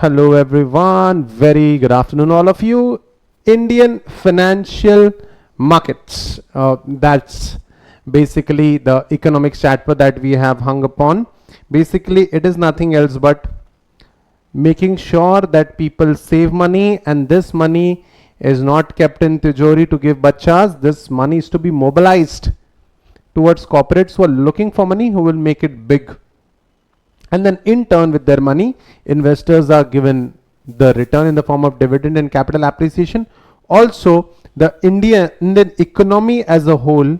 Hello everyone, very good afternoon all of you. Indian financial markets, that's basically the economic chapter that we have hung upon. Basically it is nothing else but making sure that people save money, and this money is not kept in tijori to give bachas. This money is to be mobilized towards corporates who are looking for money, who will make it big. And then in turn with their money, investors are given the return in the form of dividend and capital appreciation. Also, the Indian economy as a whole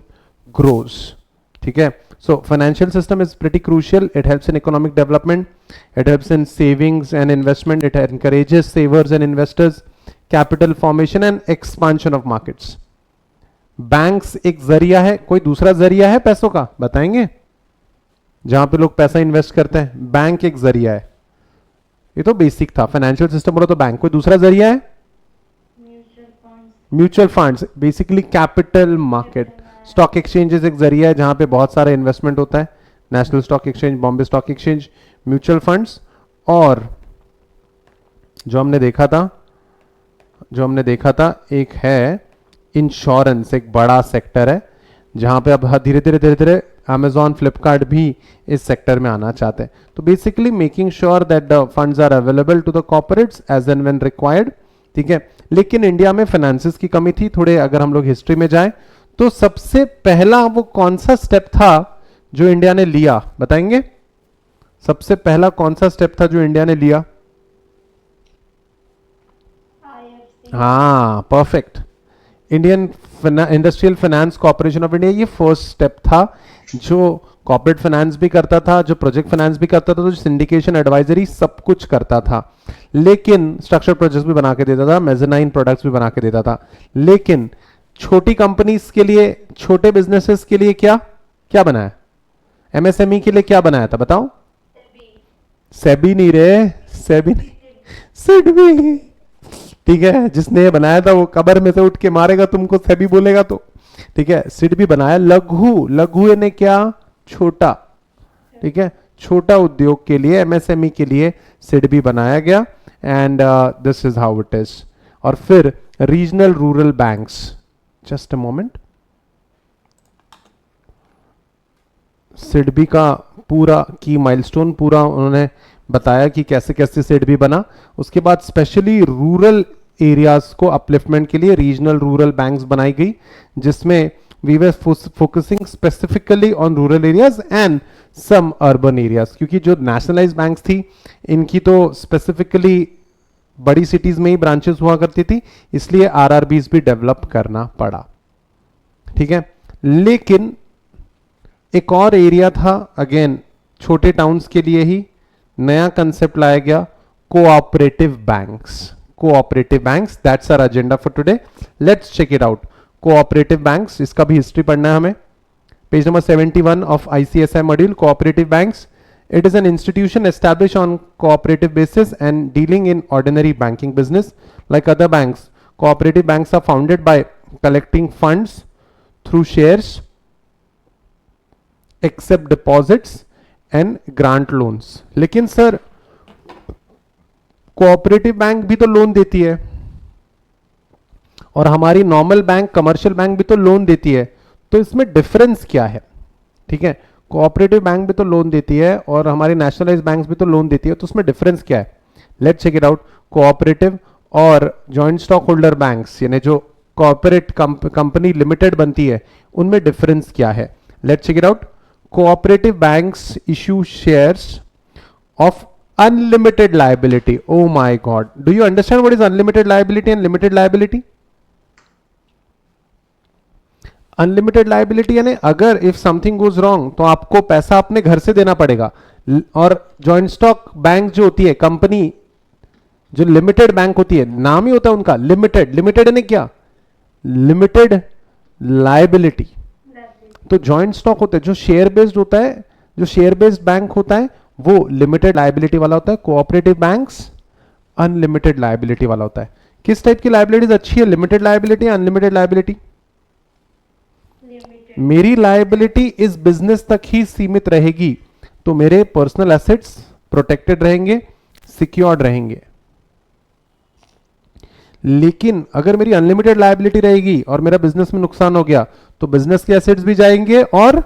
grows. Okay? So financial system is pretty crucial. It helps in economic development. It helps in savings and investment. It encourages savers and investors, capital formation and expansion of markets. Banks एक जरिया है, कोई दूसरा जरिया है पैसों का, बताएंगे? जहां पे लोग पैसा इन्वेस्ट करते हैं, बैंक एक जरिया है. ये तो बेसिक था. फाइनेंशियल सिस्टम बोलो तो बैंक. कोई दूसरा जरिया है? Mutual funds, basically capital market. Stock exchanges एक जरिया है जहां पे बहुत सारा इन्वेस्टमेंट होता है. National stock exchange, Bombay stock exchange, mutual funds. और जो हमने देखा था एक है इंश्योरेंस. एक बड़ा सेक्टर है जहां पे अब धीरे धीरे Amazon, फ्लिपकार्ट भी इस सेक्टर में आना चाहते हैं. तो basically making sure that the funds are available to the corporates as and when required. ठीक है. लेकिन इंडिया में फाइनेंसेस की कमी थी थोड़े. अगर हम लोग हिस्ट्री में जाएं तो सबसे पहला वो कौन सा स्टेप था जो इंडिया ने लिया, बताएंगे? सबसे पहला कौन सा स्टेप था जो इंडिया ने लिया? हाँ, perfect. Indian industrial finance corporation of India. ये फर्स्ट स्टेप था जो कॉर्पोरेट फाइनेंस भी करता था, जो प्रोजेक्ट फाइनेंस भी करता था, जो सिंडिकेशन एडवाइजरी सब कुछ करता था. लेकिन स्ट्रक्चर प्रोजेक्ट्स भी बना के देता था, मेजनाइन प्रोडक्ट्स भी बना के देता था. लेकिन छोटी कंपनीज के लिए, छोटे बिजनेसेस के लिए क्या क्या बनाया? एमएसएमई के लिए क्या बनाया था, बताओ? सेबी नहीं रे, सेबी नहीं, सिडबी. ठीक है. जिसने ये बनाया था वो कब्र में से उठ के मारेगा तुमको, सेबी बोलेगा तो. ठीक है. सिडबी बनाया. लघु यानी क्या? छोटा. ठीक है. छोटा उद्योग के लिए, एमएसएमई के लिए सिडबी बनाया गया. And this is how it is. और फिर regional rural banks. Just a moment. SIDBI का पूरा की माइलस्टोन पूरा उन्होंने बताया कि कैसे कैसे सिडबी बना. उसके बाद स्पेशली रूरल एरियाज को अपलिफ्टमेंट के लिए रीजनल रूरल बैंक्स बनाई गई, जिसमें we were focusing specifically on rural areas and some urban areas. क्योंकि जो नेशनलाइज बैंक्स थी इनकी तो स्पेसिफिकली बड़ी सिटीज में ही ब्रांचेस हुआ करती थी, इसलिए आरआरबीज भी डेवलप करना पड़ा. ठीक है. लेकिन एक और एरिया था, अगेन छोटे टाउन्स के लिए ही नया कंसेप्ट लाया गया, cooperative banks. Cooperative banks, that's our agenda for today. Let's check it out. Cooperative banks, इसका भी हिस्ट्री पढ़ना है हमें. Page number 71 of ICSI module. Cooperative banks, it is an institution established on cooperative basis and dealing in ordinary banking business like other banks. Cooperative banks are founded by collecting funds through shares, accept deposits and grant loans. लेकिन sir cooperative bank भी तो loan देती है और हमारी normal bank, commercial bank भी तो loan देती है, तो इसमें डिफरेंस क्या है? ठीक है. कोऑपरेटिव बैंक भी तो लोन देती है और हमारी नेशनलाइज बैंक्स भी तो लोन देती है, तो उसमें डिफरेंस क्या है? Let's check it out. Cooperative और जॉइंट स्टॉक होल्डर बैंक्स, यानी जो कॉर्पोरेट कंपनी लिमिटेड बनती है, उनमें डिफरेंस क्या है? Let's check it out. Cooperative banks issue shares of unlimited liability. Oh my God, do you understand what is unlimited liability and limited liability? Unlimited liability यानी अगर if something goes wrong तो आपको पैसा अपने घर से देना पड़ेगा. और जॉइंट स्टॉक बैंक जो होती है, कंपनी जो लिमिटेड बैंक होती है, नाम ही होता है उनका लिमिटेड. लिमिटेड यानी क्या? Limited liability. तो जॉइंट स्टॉक होता है जो शेयर बेस्ड होता है, जो शेयर बेस्ड बैंक होता है वो लिमिटेड लायबिलिटी वाला होता है. कोऑपरेटिव बैंक्स अनलिमिटेड लायबिलिटी वाला होता है. किस टाइप की लायबिलिटीज अच्छी है, लिमिटेड लायबिलिटी या अनलिमिटेड लायबिलिटी? मेरी लायबिलिटी इस बिजनेस तक ही सीमित रहेगी तो मेरे पर्सनल एसेट्स प्रोटेक्टेड रहेंगे, सिक्योर्ड रहेंगे. लेकिन अगर मेरी अनलिमिटेड लायबिलिटी रहेगी और मेरा बिजनेस में नुकसान हो गया तो बिजनेस के एसेट्स भी जाएंगे और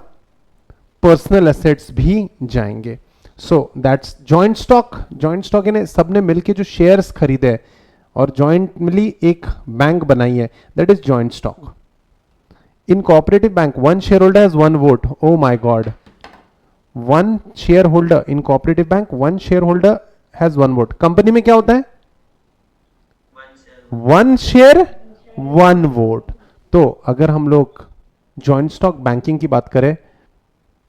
पर्सनल एसेट्स भी जाएंगे. So that's joint stock. Joint stock यानी सबने मिलके जो शेयर्स खरीदे और जॉइंटली एक बैंक बनाई है, that is joint stock. In cooperative bank one share holder has one vote. O my God, one share holder in cooperative bank, one share holder has one vote. Company में क्या होता है? One share one vote. तो अगर हम लोग joint stock banking की बात करें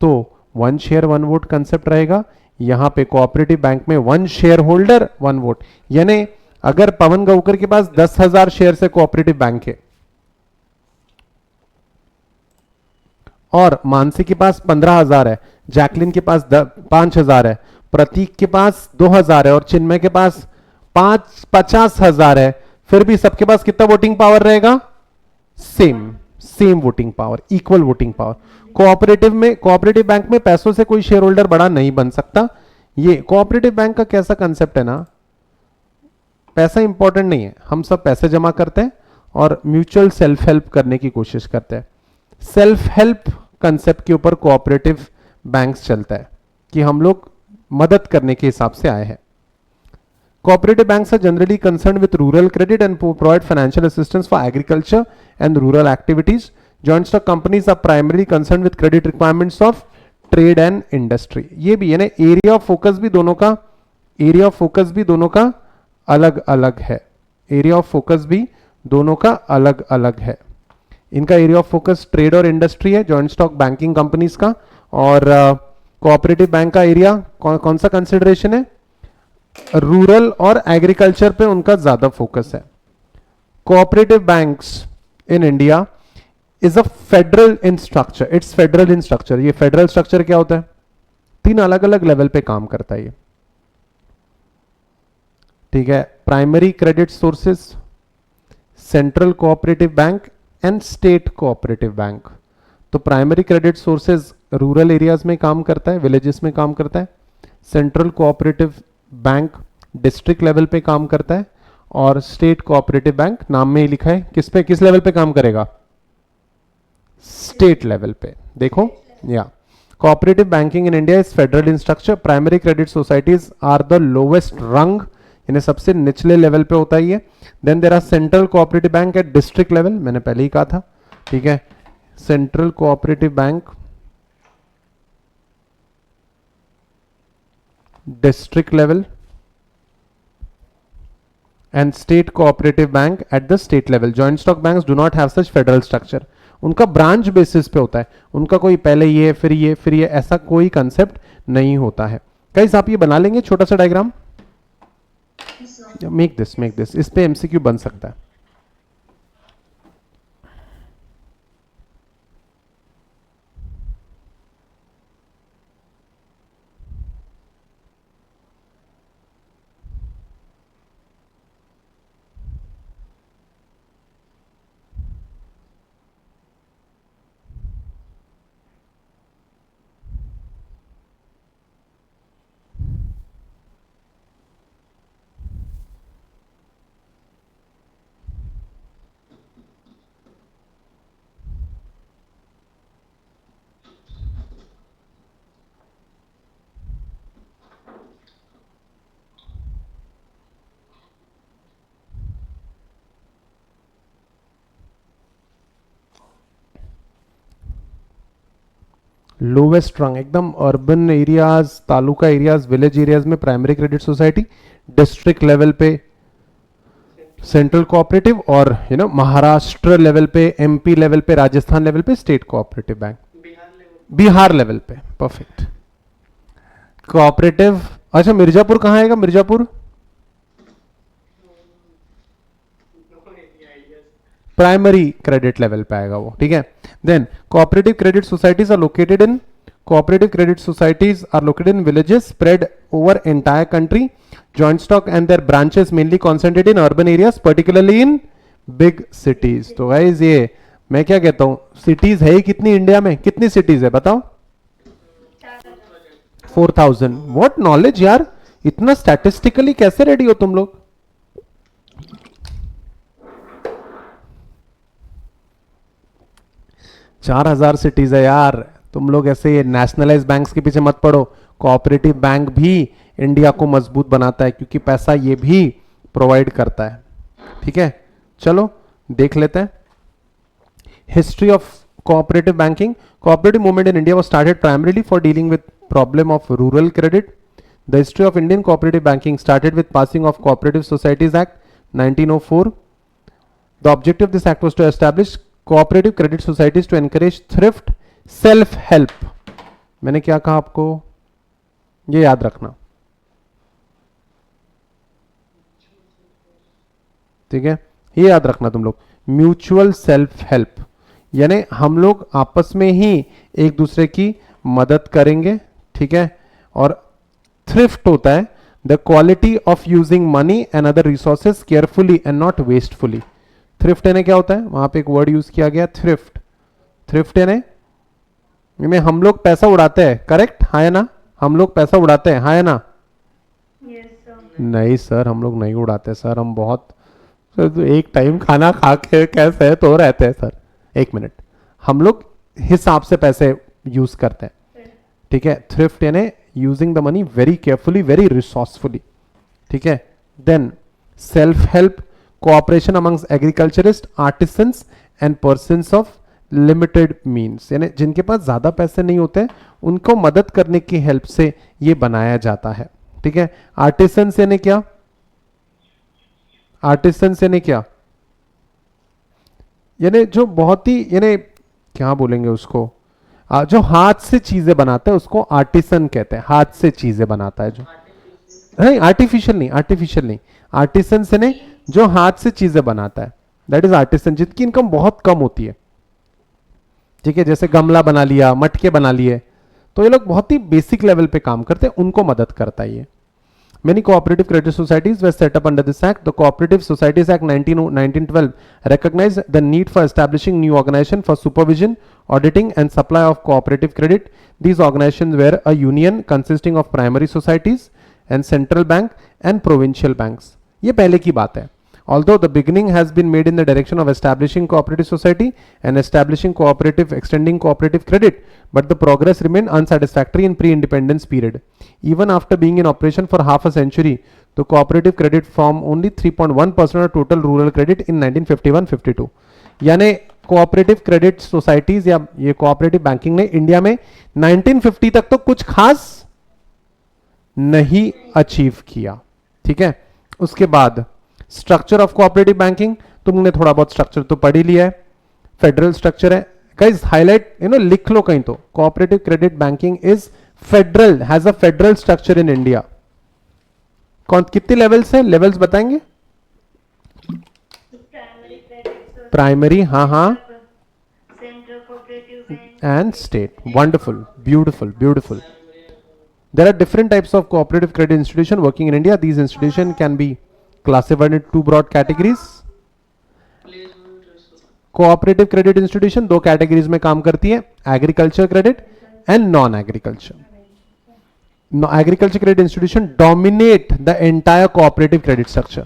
तो one share one vote concept रहेगा. यहां पे कोऑपरेटिव बैंक में one share holder one vote. यानी अगर पवन गौकर के पास 10,000 शेयर से कोऑपरेटिव बैंक है और मानसी के पास 15,000 है, जैकलिन के पास 5,000 है, प्रतीक के पास 2,000 है और चिन्मय के पास 50,000 है, फिर भी सबके पास कितना वोटिंग पावर रहेगा? Same voting power, equal voting power. Cooperative bank में पैसों से कोई शेयर होल्डर बड़ा नहीं बन सकता. ये कोऑपरेटिव बैंक का कैसा कंसेप्ट है ना, पैसा इंपॉर्टेंट नहीं है, हम सब पैसे जमा करते हैं और म्यूचुअल सेल्फ हेल्प करने की कोशिश करते हैं. सेल्फ हेल्प कंसेप्ट के ऊपर कोऑपरेटिव बैंक्स चलता है कि हम लोग मदद करने के हिसाब से आए हैं. Cooperative banks are generally concerned with rural credit and provide financial assistance for agriculture and rural activities. Joint stock companies are primarily concerned with credit requirements of trade and industry. ये भी यानी एरिया ऑफ फोकस भी दोनों का अलग अलग है. Area of focus भी दोनों का अलग अलग है. इनका एरिया ऑफ फोकस ट्रेड और इंडस्ट्री है जॉइंट स्टॉक बैंकिंग कंपनीज का, और कोऑपरेटिव बैंक का एरिया कौन सा कंसिडरेशन है? रूरल और एग्रीकल्चर पे उनका ज्यादा फोकस है. Cooperative banks in India is a federal in structure. It's federal in structure. ये फेडरल स्ट्रक्चर क्या होता है? 3 अलग अलग लेवल पे काम करता है ये. ठीक है, primary credit sources, central cooperative bank and state cooperative bank. तो primary credit sources rural areas में काम करता है, विलेजेस में काम करता है. Central cooperative bank district level पे काम करता है और स्टेट कोऑपरेटिव बैंक नाम में ही लिखा है किस लेवल पे काम करेगा? स्टेट लेवल पे. देखो या cooperative banking in India is federal in structure. Primary credit societies are the lowest rung, यानी सबसे निचले लेवल पे होता है ये. Then there are central cooperative bank at district level, मैंने पहले ही कहा था. ठीक है, central cooperative bank district level and state cooperative bank at the state level. Joint stock banks do not have such federal structure. उनका branch basis पे होता है, उनका कोई पहले ये फिर ये ऐसा कोई कंसेप्ट नहीं होता है. गाइस आप ये बना लेंगे छोटा सा डायग्राम? Make this. इस पे एमसीक्यू बन सकता है. लोवेस्ट रंग एकदम urban areas, taluka areas, village areas में primary credit society, district level पे सेंट्रल कोऑपरेटिव, और महाराष्ट्र लेवल पे, एमपी लेवल पे, राजस्थान लेवल पे state cooperative bank, Bihar level पे. परफेक्ट. कोऑपरेटिव. अच्छा मिर्जापुर कहाँ आएगा? मिर्जापुर प्राइमरी क्रेडिट लेवल पे आएगा वो. ठीक है. Then cooperative credit societies are located in villages spread over entire country. Joint stock and their branches mainly concentrated in urban areas, particularly in big cities. तो guys ये मैं क्या कहता हूं, सिटीज है कितनी इंडिया में? कितनी सिटीज है बताओ? 4,000. व्हाट नॉलेज यार, इतना स्टैटिस्टिकली कैसे रेडी हो तुम लोग? 4,000 सिटीज है यार, तुम लोग ऐसे नेशनलाइज बैंक्स के पीछे मत पड़ो। कोऑपरेटिव बैंक भी इंडिया को मजबूत बनाता है क्योंकि पैसा ये भी प्रोवाइड करता है। ठीक है, चलो देख लेते हैं history of cooperative banking. Cooperative movement in India was started primarily for dealing with problem of rural credit. The history of Indian cooperative banking started with passing of Cooperative Societies Act 1904. The objective of this act was to establish cooperative credit societies to encourage thrift, self help. मैंने क्या कहा आपको, ये याद रखना। ठीक है, ये याद रखना तुम लोग, म्यूचुअल सेल्फ हेल्प, यानी हम लोग आपस में ही एक दूसरे की मदद करेंगे। ठीक है, और थ्रिफ्ट होता है the quality of using money and other resources carefully and not wastefully. Thrift यानी क्या होता है, वहां पे एक वर्ड यूज किया गया थ्रिफ्ट। थ्रिफ्ट यानी हम लोग पैसा उड़ाते हैं, करेक्ट, हाँ या ना, हम लोग पैसा उड़ाते हैं, हाँ या ना? नहीं सर, हम लोग नहीं उड़ाते सर, हम बहुत एक टाइम खाना खा के कैसे तो रहते हैं सर। एक मिनट, हम लोग हिसाब से पैसे यूज करते हैं। ठीक है, थ्रिफ्ट यानी using the money very carefully, very resourcefully. ठीक है, then self help, cooperation amongst agriculturist, artisans and persons of limited means, यानी जिनके पास ज्यादा पैसे नहीं होते उनको मदद करने की हेल्प से ये बनाया जाता है। ठीक है, आर्टिसंस यानी क्या, आर्टिसंस यानी क्या, यानी जो बहुत ही, यानी क्या बोलेंगे उसको, जो हाथ से चीजें बनाता है उसको आर्टिसन कहते हैं। हाथ से चीजें बनाता है जो, नहीं आर्टिफिशियल नहीं, आर्टिफिशियल नहीं, आर्टिसन से नहीं, जो हाथ से चीजें बनाता है दैट इज आर्टिसन, जिनकी इनकम बहुत कम होती है। ठीक है, जैसे गमला बना लिया, मटके बना लिए, तो ये लोग बहुत ही बेसिक लेवल पे काम करते हैं, उनको मदद करता है ये। Many cooperative credit societies were set up under this act. The Cooperative Societies Act 1912 recognized the need for establishing new organization for supervision, auditing and supply of cooperative credit. These organizations were a union consisting of primary societies and central bank and provincial banks. ये पहले की बात है। Although the beginning has been made in the direction of establishing cooperative society and establishing cooperative, extending cooperative credit, but the progress remained unsatisfactory in pre-independence period. Even after being in operation for half a century, the cooperative credit formed only 3.1% of total rural credit in 1951-52. यानी cooperative credit societies या ये cooperative banking ने India में 1950 तक तो कुछ खास नहीं अचीव किया। ठीक है, उसके बाद स्ट्रक्चर ऑफ कोऑपरेटिव बैंकिंग, तुमने थोड़ा बहुत स्ट्रक्चर तो पढ़ ही लिया है, फेडरल स्ट्रक्चर है। गाइस हाईलाइट लिख लो कहीं तो, cooperative credit banking is federal, has a federal structure in India. कौन कितने लेवल्स हैं, लेवल्स बताएंगे? प्राइमरी, हाँ हाँ, and state. Wonderful, beautiful, beautiful. There are different types of cooperative credit institution working in India. These institutions can be classified into two broad categories. Cooperative credit institution दो categories में काम करती है, agriculture credit and non agriculture. Agriculture credit institution dominate the entire cooperative credit structure.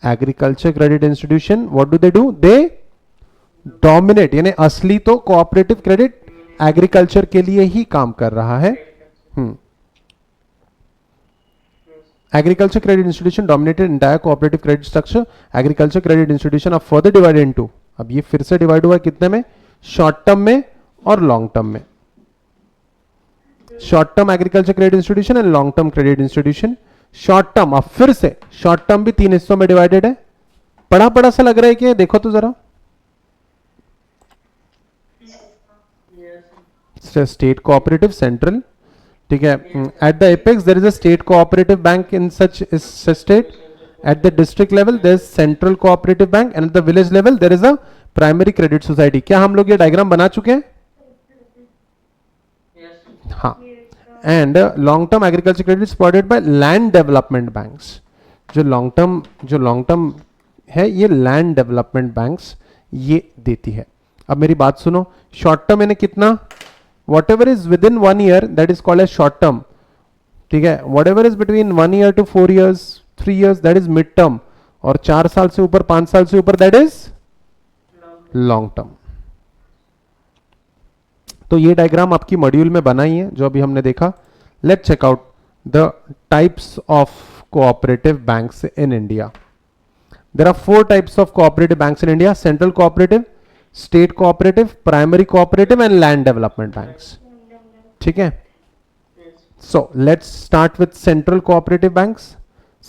Agriculture credit institution what do they do, they dominate, यानी असली तो cooperative credit agriculture के लिए ही काम कर रहा है। Agriculture credit institution dominated entire cooperative credit structure. Agriculture credit institution are further divided into, अब ये फिर से डिवाइड हुआ कितने में, शॉर्ट टर्म में और लॉन्ग टर्म में। Short term agriculture credit institution and long term credit institution. Short term, अब फिर से शॉर्ट टर्म भी तीन हिस्सों में डिवाइडेड है। पढ़ा पढ़ा सा लग रहा है कि, देखो तो जरा, स्टेट कोऑपरेटिव, सेंट्रल, ठीक है। At the apex there is a state cooperative bank in such state. At the district level there is central cooperative bank and at the village level there is a primary credit society. क्या हम लोग ये diagram बना चुके हैं? हाँ। And long term agriculture credit supported by land development banks. जो long term है ये लैंड डेवलपमेंट बैंक्स ये देती है। अब मेरी बात सुनो, शॉर्ट टर्म यानी कितना, whatever is within 1 year that is called as short term, ठीक है। whatever is between 1 year to 4 years 3 years that is mid term, और 4 साल से ऊपर 5 साल से ऊपर that is long term। तो ये डायग्राम आपकी मॉड्यूल में बना ही है जो अभी हमने देखा. Let's check out the types of cooperative banks in India. There are four types of cooperative banks in India: central cooperative, state cooperative, primary cooperative, and land development banks. ठीक है? So let's start with central cooperative banks.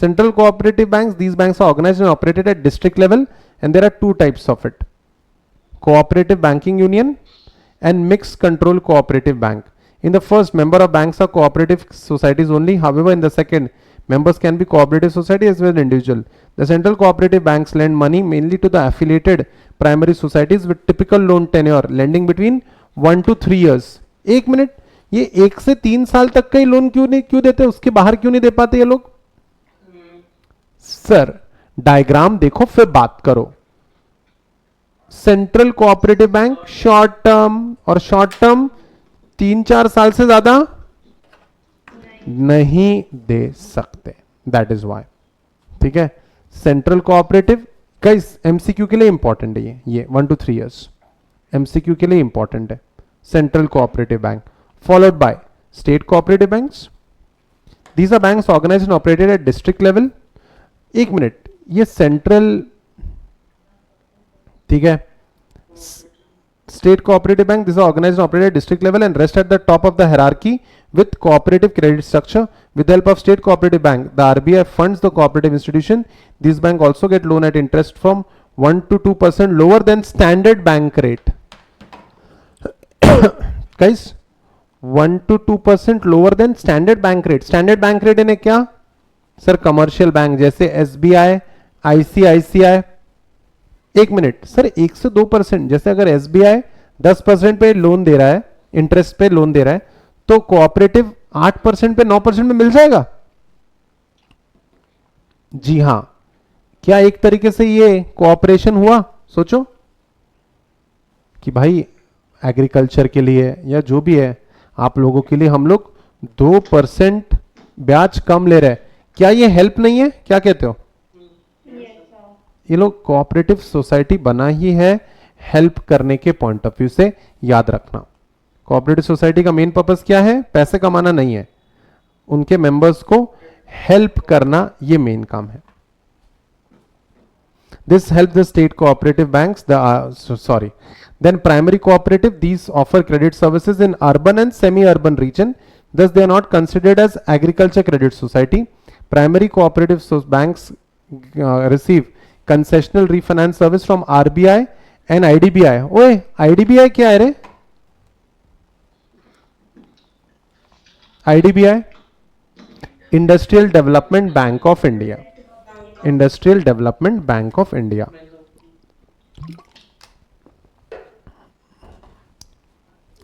Central cooperative banks, these banks are organized and operated at district level, and there are two types of it: cooperative banking union and mixed control cooperative bank. In the first, member of banks are cooperative societies only. However, in the second, members can be cooperative society as well as individual. The central cooperative banks lend money mainly to the affiliated primary societies with typical loan tenure lending between 1 to 3 years. एक minute, ये 1 से 3 साल तक का ही loan क्यों देते हैं? उसके बाहर क्यों नहीं दे पाते ये लोग? सर डायग्राम देखो फिर बात करो. Central cooperative bank short term, और शॉर्ट टर्म 3-4 साल से ज्यादा नहीं दे सकते. That is why. ठीक है. सेंट्रल कोऑपरेटिव गाइस एमसीक्यू के लिए इंपॉर्टेंट है ये 1 to 3 years एमसीक्यू के लिए इंपॉर्टेंट है. Central cooperative bank followed by state cooperative banks. These are banks organised and operated at district level. एक मिनट, ये सेंट्रल, ठीक है, state cooperative bank, these are organized and operated at district level and rest at the top of the hierarchy with cooperative credit structure. With the help of state cooperative bank, the RBI funds the cooperative institution. These bank also get loan at interest from 1 to 2% lower than standard bank rate. Guys, 1 to 2% lower than standard bank rate. Standard bank rate इन्हें क्या? Sir commercial bank जैसे SBI, ICICI. एक minute sir, 1 से 2%, जैसे अगर SBI 10% पे loan दे रहा है, इंटरेस्ट पे लोन दे रहा है, तो कोऑपरेटिव 8% पे 9% में मिल जाएगा. जी हां. क्या एक तरीके से ये कोऑपरेशन हुआ? सोचो कि भाई एग्रीकल्चर के लिए या जो भी है आप लोगों के लिए हम लोग 2% ब्याज कम ले रहे हैं. क्या ये हेल्प नहीं है? क्या कहते हो? ये लोग कोऑपरेटिव सोसाइटी बना ही है हेल्प करने के पॉइंट ऑफ व्यू से. याद रखना, कोऑपरेटिव सोसाइटी का मेन पर्पस क्या है? पैसे कमाना नहीं है, उनके मेंबर्स को हेल्प करना, ये मेन काम है. This helps the state cooperative banks, then primary cooperative, these offer credit services in urban and semi-urban region. Thus, they are not considered as agriculture credit society. Primary cooperative banks receive concessional refinance service from RBI and IDBI. ओए IDBI क्या है रे? IDBI Industrial Development Bank of India. Industrial Development Bank of India.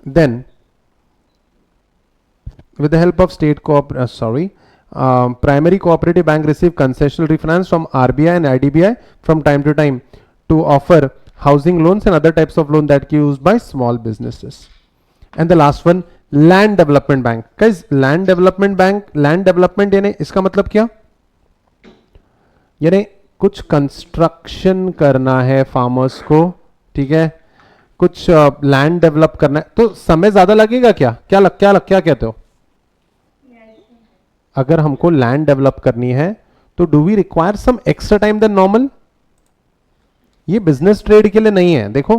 Then, with the help of state primary cooperative bank receive concessional refinance from RBI and IDBI from time to time to offer housing loans and other types of loan that used by small businesses. And the last one, land development bank. Guys, land development bank, land development यानी इसका मतलब क्या? यानी कुछ construction करना है farmers को, ठीक है, कुछ लैंड डेवलप करना है, तो समय ज्यादा लगेगा क्या? क्या कहते हो? अगर हमको लैंड डेवलप करनी है तो do we require some extra time then normal? ये बिजनेस ट्रेड के लिए नहीं है. देखो,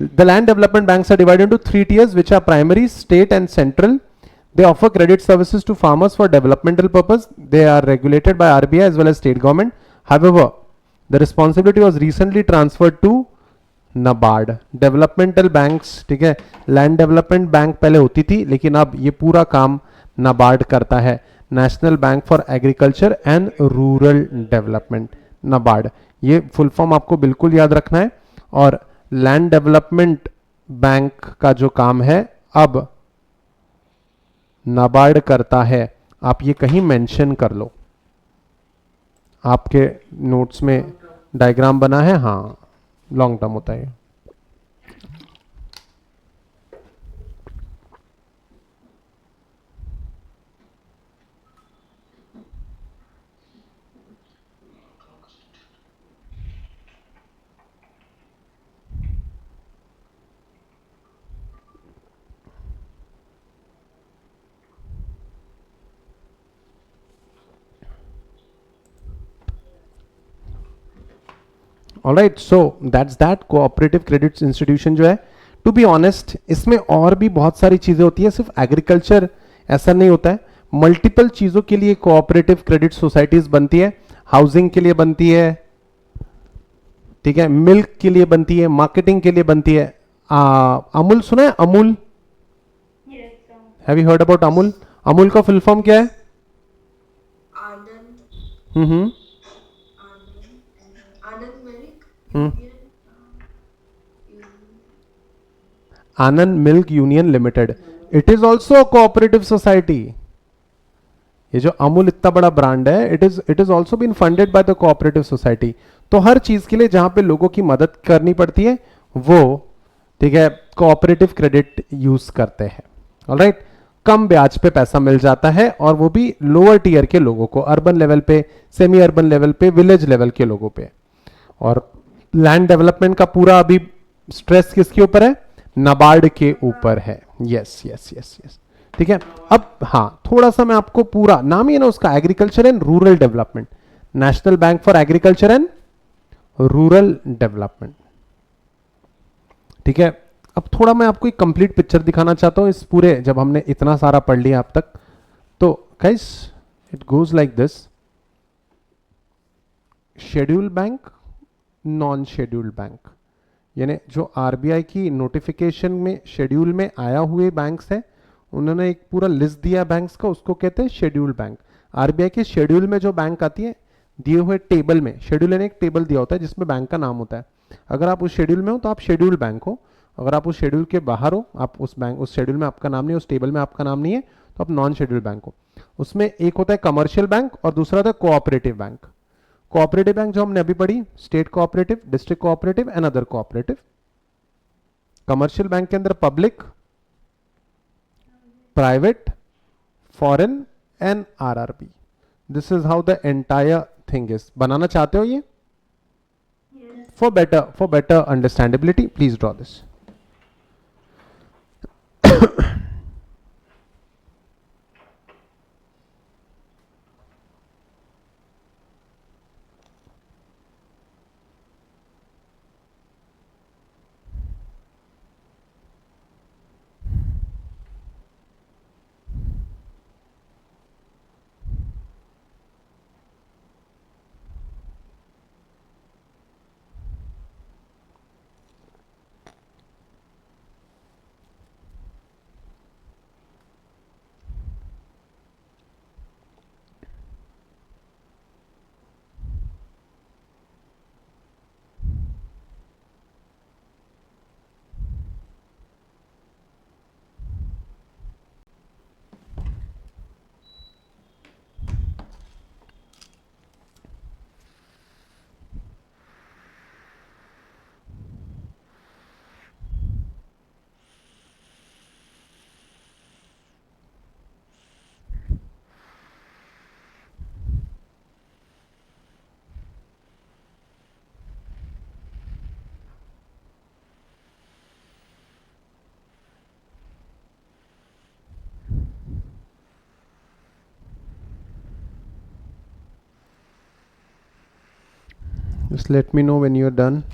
the land development banks are divided into 3 tiers which are primary, state and central. They offer credit services to farmers for developmental purpose. They are regulated by RBI as well as state government. However, the responsibility was recently transferred to NABARD. Developmental banks, ठीक है, land development bank पहले होती थी, लेकिन अब ये पूरा काम NABARD करता है, national bank for agriculture and rural development, NABARD. ये फुल फॉर्म आपको बिल्कुल याद रखना है. और लैंड डेवलपमेंट बैंक का जो काम है अब NABARD करता है. आप ये कहीं मेंशन कर लो, आपके नोट्स में डायग्राम बना है. हाँ, लॉन्ग टर्म होता है. Alright, so that's that cooperative credit institution जो है, टू बी ऑनेस्ट इसमें और भी बहुत सारी चीजें होती है, सिर्फ एग्रीकल्चर ऐसा नहीं होता है, मल्टीपल चीजों के लिए कोऑपरेटिव क्रेडिट सोसाइटीज बनती है, हाउसिंग के लिए बनती है, ठीक है, मिल्क के लिए बनती है, मार्केटिंग के लिए बनती है। अमूल सुना है? Amul, have you heard about Amul? Amul का फुल फॉर्म क्या है? Anand Anand milk Anand milk union limited, it is also cooperative society. ये जो अमूल इतना बड़ा ब्रांड है, it is also been funded by the cooperative society. तो हर चीज के लिए जहां पे लोगों की मदद करनी पड़ती है वो, ठीक है, कोऑपरेटिव क्रेडिट यूज करते हैं। ऑलराइट, कम ब्याज पे पैसा मिल जाता है और वो भी लोअर टीयर के लोगों को, अर्बन लेवल पे, सेमी अर्बन लेवल पे, विलेज लेवल के लोगों पे। और लैंड डेवलपमेंट का पूरा अभी स्ट्रेस किसके ऊपर है? नाबार्ड के ऊपर है। यस यस यस यस, ठीक है। अब हाँ, थोड़ा सा मैं आपको, पूरा नाम ही है ना उसका, agriculture and rural development, national bank for agriculture and rural development, ठीक है। अब थोड़ा मैं आपको एक कंप्लीट पिक्चर दिखाना चाहता हूं इस पूरे, जब हमने इतना सारा पढ़ लिया अब तक। तो guys it goes like this, schedule bank, non scheduled bank, यानी जो आरबीआई की नोटिफिकेशन में शेड्यूल में आया हुए बैंक्स है, उन्होंने एक पूरा लिस्ट दिया बैंक्स का, उसको कहते हैं शेड्यूल बैंक। आरबीआई के शेड्यूल में जो बैंक आती है, दिए हुए टेबल में, शेड्यूल यानी एक टेबल दिया होता है जिसमें बैंक का नाम होता है। अगर आप उस शेड्यूल में हो तो आप शेड्यूल बैंक हो, अगर आप उस शेड्यूल के बाहर हो, आप उस शेड्यूल में आपका नाम नहीं है, उस टेबल में आपका नाम नहीं है, तो आप नॉन शेड्यूल बैंक हो। उसमें एक होता है कमर्शियल बैंक और दूसरा होता है कोऑपरेटिव बैंक। कोऑपरेटिव बैंक जो हमने अभी पढ़ी, state cooperative, district cooperative and other cooperative. Commercial bank के अंदर public, private, foreign and RRB. This is how the entire thing is. बनाना चाहते हो ये? For better understandability please draw this. Just let me know when you're done.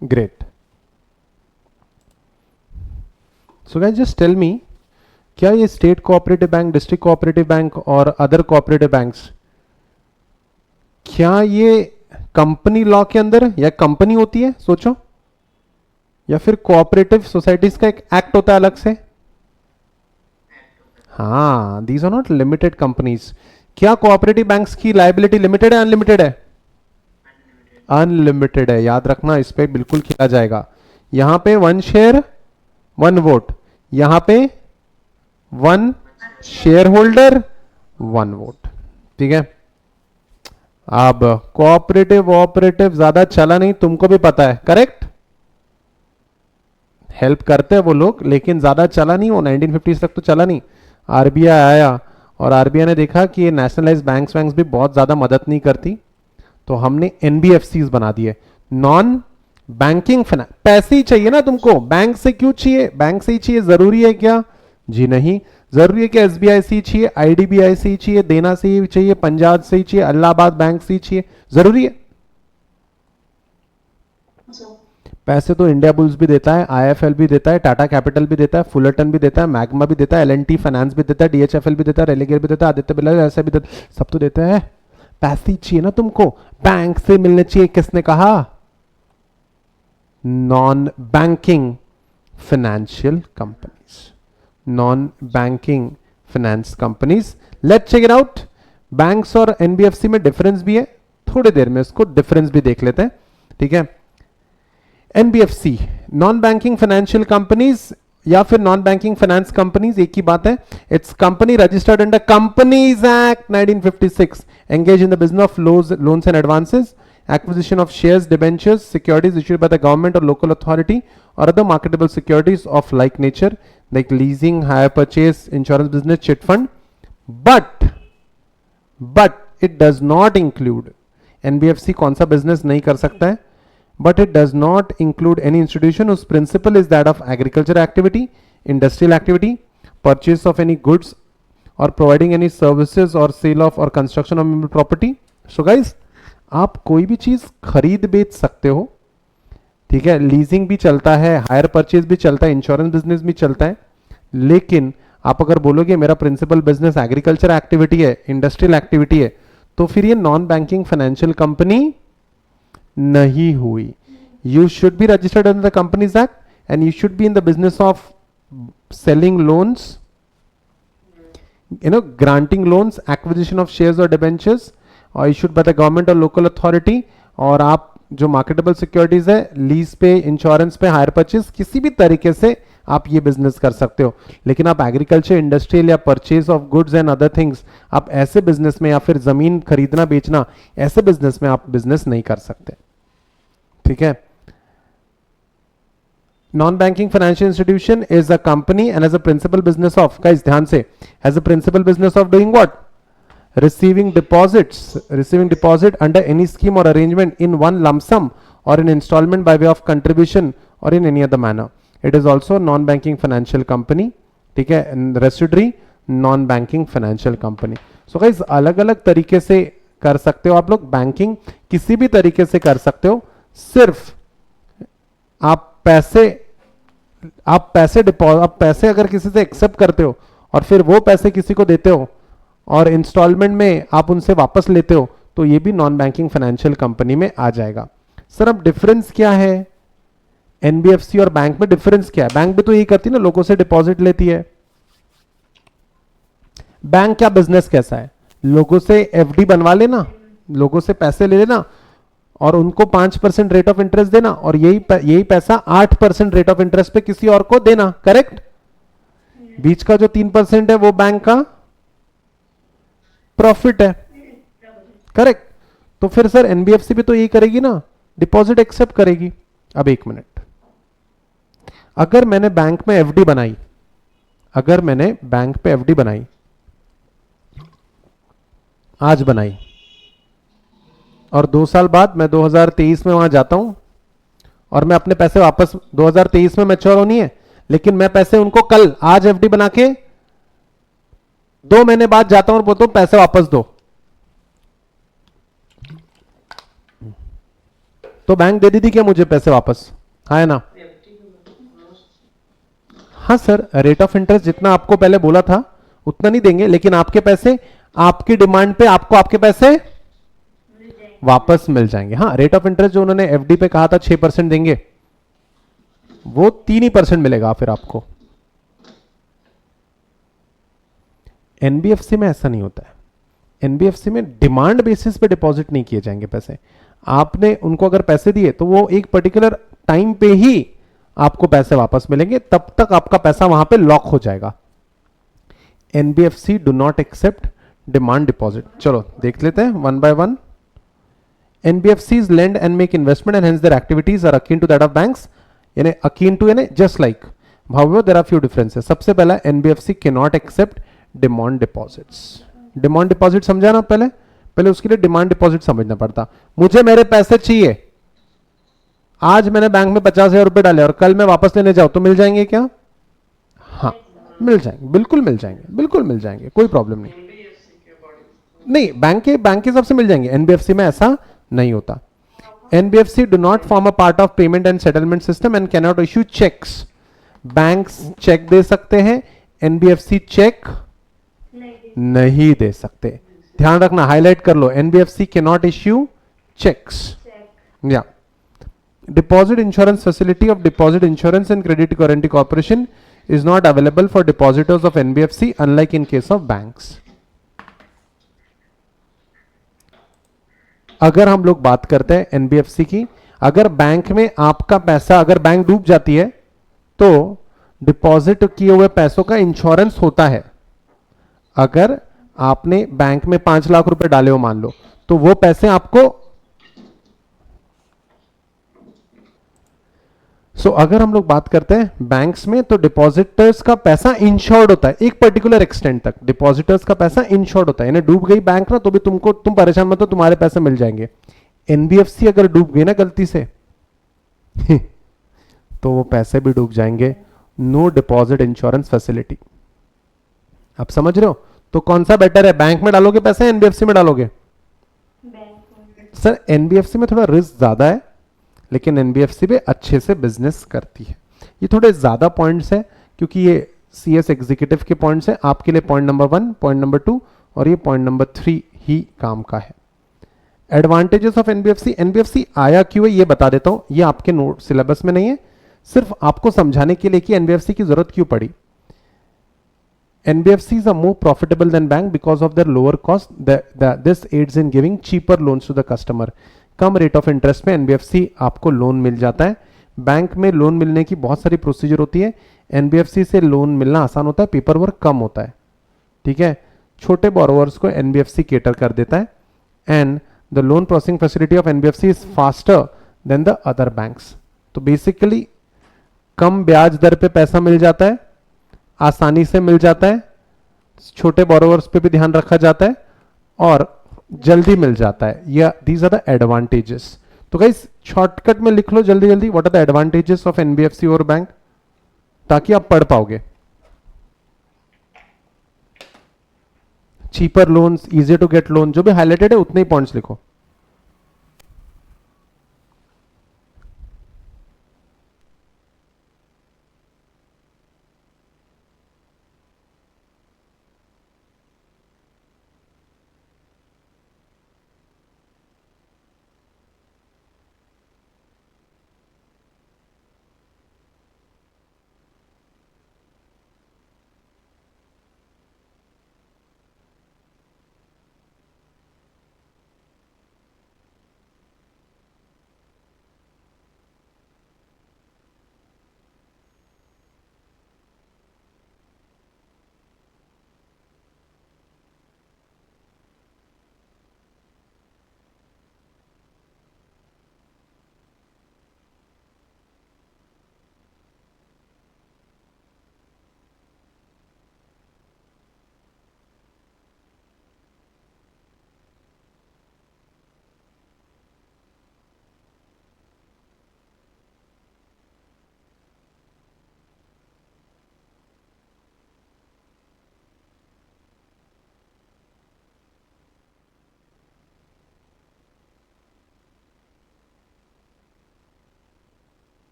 Great. So guys, just tell me, क्या ये state cooperative bank, district cooperative bank और other cooperative banks, क्या ये company law के अंदर है या कंपनी होती है? सोचो, या फिर कोऑपरेटिव सोसाइटीज का एक एक्ट होता है अलग से? हाँ, these are not limited companies. क्या कोऑपरेटिव बैंक्स की लायबिलिटी लिमिटेड है, अनलिमिटेड है? अनलिमिटेड है, याद रखना, इस पे बिल्कुल खेला जाएगा। यहां पे 1 शेयर 1 वोट, यहां पे 1 शेयर होल्डर 1 वोट, ठीक है। अब कोऑपरेटिव ऑपरेटिव ज्यादा चला नहीं, तुमको भी पता है, करेक्ट? हेल्प करते हैं वो लोग, लेकिन ज्यादा चला नहीं, वो 1950s तक तो चला नहीं। आरबीआई आया और आरबीआई ने देखा कि ये नेशनलाइज बैंक्स वैंक्स भी बहुत ज़्यादा मदद नहीं करती, तो हमने एनबीएफसीज बना दिए, नॉन बैंकिंग फाइनेंस। पैसे ही चाहिए ना तुमको, बैंक से क्यों चाहिए, बैंक से ही चाहिए, जरूरी है क्या? जी नहीं। जरूरी है कि एसबीआई से ही चाहिए, आईडीबीआई से ही चाहिए, देना से ही चाहिए, पंजाब से ही चाहिए, इलाहाबाद बैंक से ही चाहिए, जरूरी है? पैसे तो इंडिया बुल्स भी देता है, आईएफएल भी देता है, टाटा कैपिटल भी देता है, फुलरटन भी देता है, मैग्मा भी देता है, एलएनटी फाइनेंस भी देता है, डीएचएफएल भी देता है, रेलिगेयर भी देता है, आदित्य बिरला ऐसा भी देता है, सब तो देता है। पैसे चाहिए ना तुमको, बैंक से मिलने चाहिए। किसने कहा? Non banking financial companies, non banking finance companies. Let's check it out. Banks और एनबीएफसी में डिफरेंस भी है, थोड़ी देर में इसको डिफरेंस भी देख लेते हैं, ठीक है। NBFC non banking financial companies या फिर नॉन बैंकिंग फाइनेंस कंपनीज, एक ही बात है। It's company registered under companies act 1956, engage in the business of loans and advances, acquisition of shares, debentures, securities issued by the government or local authority or other marketable securities of like nature like leasing, hire purchase, insurance business, chit fund. But it does not include, NBFC कौन सा business नहीं कर सकता है? But it does not include any institution whose principle is that of agriculture activity, industrial activity, purchase of any goods or providing any services or sale of or construction of property. So guys, आप कोई भी चीज खरीद बेच सकते हो, ठीक है, लीजिंग भी चलता है, हायर परचेज भी चलता है, इंश्योरेंस बिजनेस भी चलता है, लेकिन आप अगर बोलोगे मेरा प्रिंसिपल बिजनेस एग्रीकल्चर एक्टिविटी है, इंडस्ट्रियल एक्टिविटी है, तो फिर ये नॉन बैंकिंग फाइनेंशियल कंपनी नहीं हुई। You should be registered under the companies act and you should be in the business of selling loans, granting loans, acquisition of shares और debentures और issued by the government और local authority, और आप जो marketable securities है, lease पे, insurance पे, hire purchase, किसी भी तरीके से आप ये बिजनेस कर सकते हो। लेकिन आप एग्रीकल्चर, इंडस्ट्रियल या purchase of goods and other things, आप ऐसे बिजनेस में या फिर जमीन खरीदना बेचना, ऐसे बिजनेस में आप बिजनेस नहीं कर सकते, ठीक है। Non banking financial institution is a company and as a principal business of, guys ध्यान से, as a principal business of doing what? Receiving deposit under any scheme or arrangement in one lump sum or in installment by way of contribution or in any other manner. It is also non-banking financial company, ठीक है, residuary non-banking financial company. So guys, अलग अलग तरीके से कर सकते हो आप लोग, बैंकिंग किसी भी तरीके से कर सकते हो, सिर्फ आप पैसे अगर किसी से एक्सेप्ट करते हो और फिर वो पैसे किसी को देते हो और इंस्टॉलमेंट में आप उनसे वापस लेते हो, तो ये भी नॉन बैंकिंग फाइनेंशियल कंपनी में आ जाएगा। सर अब डिफरेंस क्या है एनबीएफसी और बैंक में? डिफरेंस क्या है? बैंक भी तो यही करती है ना, लोगों से डिपॉजिट लेती है। बैंक क्या बिजनेस कैसा है? लोगों से एफडी बनवा लेना, लोगों से पैसे ले लेना और उनको 5% रेट ऑफ इंटरेस्ट देना, और यही पैसा 8% रेट ऑफ इंटरेस्ट पे किसी और को देना, करेक्ट? बीच का जो 3% है वो बैंक का प्रॉफिट है, करेक्ट? तो फिर सर एनबीएफसी भी तो यही करेगी ना, डिपॉजिट एक्सेप्ट करेगी। अब एक मिनट, अगर मैंने बैंक में एफडी बनाई, अगर मैंने बैंक पे एफडी बनाई, आज बनाई, और 2 साल बाद मैं 2023 में वहां जाता हूं और मैं अपने पैसे वापस, 2023 में मैच्योर होनी है, लेकिन मैं पैसे उनको कल, आज एफडी बना के 2 महीने बाद जाता हूं और बोलता हूं पैसे वापस दो, तो बैंक दे दी थी क्या मुझे पैसे वापस? हाँ है ना? हाँ सर, रेट ऑफ इंटरेस्ट जितना आपको पहले बोला था उतना नहीं देंगे, लेकिन आपके पैसे आपकी डिमांड पे आपको आपके पैसे वापस मिल जाएंगे। हाँ, रेट ऑफ इंटरेस्ट जो उन्होंने एफडी पे कहा था 6% देंगे, वो 3% मिलेगा फिर आपको। एनबीएफसी में ऐसा नहीं होता है, एनबीएफसी में डिमांड बेसिस पे डिपॉजिट नहीं किए जाएंगे पैसे। आपने उनको अगर पैसे दिए तो वो एक पर्टिकुलर टाइम पे ही आपको पैसे वापस मिलेंगे, तब तक आपका पैसा वहां पे लॉक हो जाएगा। NBFC do not accept demand deposit. चलो देख लेते हैं one by one. NBFCs lend and make investment and hence their activities are akin to that of banks, यानी akin to यानी just like. However, there are few differences. सबसे पहला, NBFC cannot accept demand deposits. Demand deposit समझा ना पहले, पहले उसके लिए डिमांड डिपॉजिट समझना पड़ता। मुझे मेरे पैसे चाहिए, आज मैंने बैंक में 50,000 रुपए डाले और कल मैं वापस लेने जाऊं तो मिल जाएंगे क्या? हाँ मिल जाएंगे, बिल्कुल मिल जाएंगे, बिल्कुल मिल जाएंगे, कोई प्रॉब्लम नहीं। नहीं, बैंक के हिसाब से मिल जाएंगे, एनबीएफसी में ऐसा नहीं होता। NBFC do not form a part of payment and settlement system and can not issue cheques. Banks cheque दे सकते हैं, एनबीएफसी चेक नहीं दे सकते। ध्यान रखना, हाईलाइट कर लो, NBFC can not issue cheques. या deposit insurance facility of Deposit Insurance and Credit Guarantee Corporation is not available for depositors of NBFC unlike in case of banks. अगर हम लोग बात करते हैं एनबीएफसी की, अगर बैंक में आपका पैसा, अगर बैंक डूब जाती है तो डिपॉजिट किए हुए पैसों का इंश्योरेंस होता है। अगर आपने बैंक में 5 लाख रुपए डाले हो मान लो, तो वो पैसे आपको अगर हम लोग बात करते हैं बैंक्स में, तो डिपॉजिटर्स का पैसा इंश्योर्ड होता है एक पर्टिकुलर एक्सटेंट तक। डिपॉजिटर्स का पैसा इंश्योर्ड होता है, यानी डूब गई बैंक ना तो भी तुम परेशान मत हो, तुम्हारे पैसे मिल जाएंगे। एनबीएफसी अगर डूब गई ना गलती से तो वो पैसे भी डूब जाएंगे। No deposit insurance facility. आप समझ रहे हो? तो कौन सा बेटर है, बैंक में डालोगे पैसे, एनबीएफसी में डालोगे? सर एनबीएफसी में थोड़ा रिस्क ज्यादा है, लेकिन एनबीएफसी भी अच्छे से बिजनेस करती है। ये थोड़े ज्यादा पॉइंट्स है क्योंकि ये सीएस एग्जीक्यूटिव के पॉइंट्स हैं। आपके लिए पॉइंट नंबर 1, पॉइंट नंबर 2 और ये पॉइंट नंबर 3 ही काम का है। Advantages of NBFC. एनबीएफसी आया क्यों है ये बता देता हूं, ये आपके नोट सिलेबस में नहीं है, सिर्फ आपको समझाने के लिए कि एनबीएफसी की जरूरत क्यों पड़ी। NBFCs are more profitable than bank because of their lower cost. This aids in giving cheaper loans to the customer. Come rate of interest में एनबीएफसी आपको लोन मिल जाता है। बैंक में लोन मिलने की बहुत सारी प्रोसीजर होती है, एनबीएफसी से लोन मिलना आसान होता है, पेपर वर्क कम होता है। ठीक है, छोटे बोरोवर्स को एनबीएफसी केटर कर देता है and the loan processing facility of NBFC is faster than the other banks. तो बेसिकली कम ब्याज दर पे पैसा मिल जाता है, आसानी से मिल जाता है, छोटे बोरोवर्स पे भी ध्यान रखा जाता है और जल्दी मिल जाता है। या दीज आर द एडवांटेजेस। तो गाइस शॉर्टकट में लिख लो जल्दी जल्दी, what are the advantages of NBFC और बैंक, ताकि आप पढ़ पाओगे। Cheaper loans, easy to get loan, जो भी हाईलाइटेड है उतने ही पॉइंट्स लिखो।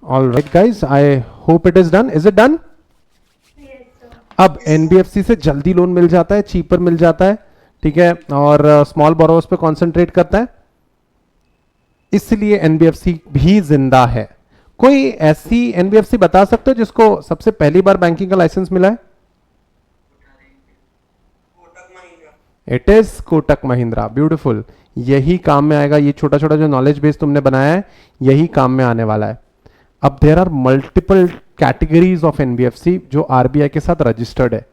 All right guys, I hope it is done. Is it done? अब एनबीएफसी से जल्दी लोन मिल जाता है, चीपर मिल जाता है, ठीक है, और स्मॉल बोरोवर्स पे कंसंट्रेट करता है, इसलिए एनबीएफसी भी जिंदा है। कोई ऐसी एनबीएफसी बता सकते हो जिसको सबसे पहली बार बैंकिंग का लाइसेंस मिला है? It is Kotak Mahindra. Beautiful, यही काम में आएगा। ये छोटा छोटा जो नॉलेज बेस तुमने बनाया है यही काम में आने वाला है। अब there are multiple categories of NBFC जो आरबीआई के साथ रजिस्टर्ड है।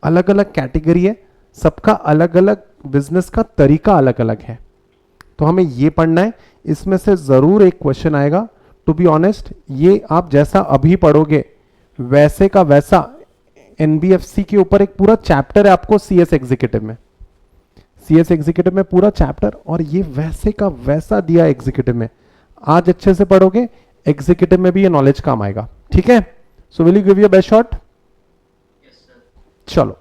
अलग अलग कैटेगरी है, सबका अलग अलग बिजनेस का तरीका अलग अलग है। तो हमें ये पढ़ना है, इसमें से जरूर एक क्वेश्चन आएगा। टू बी ऑनेस्ट, ये आप जैसा अभी पढ़ोगे वैसे का वैसा एनबीएफसी के ऊपर एक पूरा चैप्टर है आपको सीएस एग्जीक्यूटिव में। सीएस एग्जीक्यूटिव में पूरा चैप्टर, और ये वैसे का वैसा दिया एग्जीक्यूटिव में। आज अच्छे से पढ़ोगे, एग्जीक्यूटिव में भी ये नॉलेज काम आएगा। ठीक है, so will you give your best shot? चलो,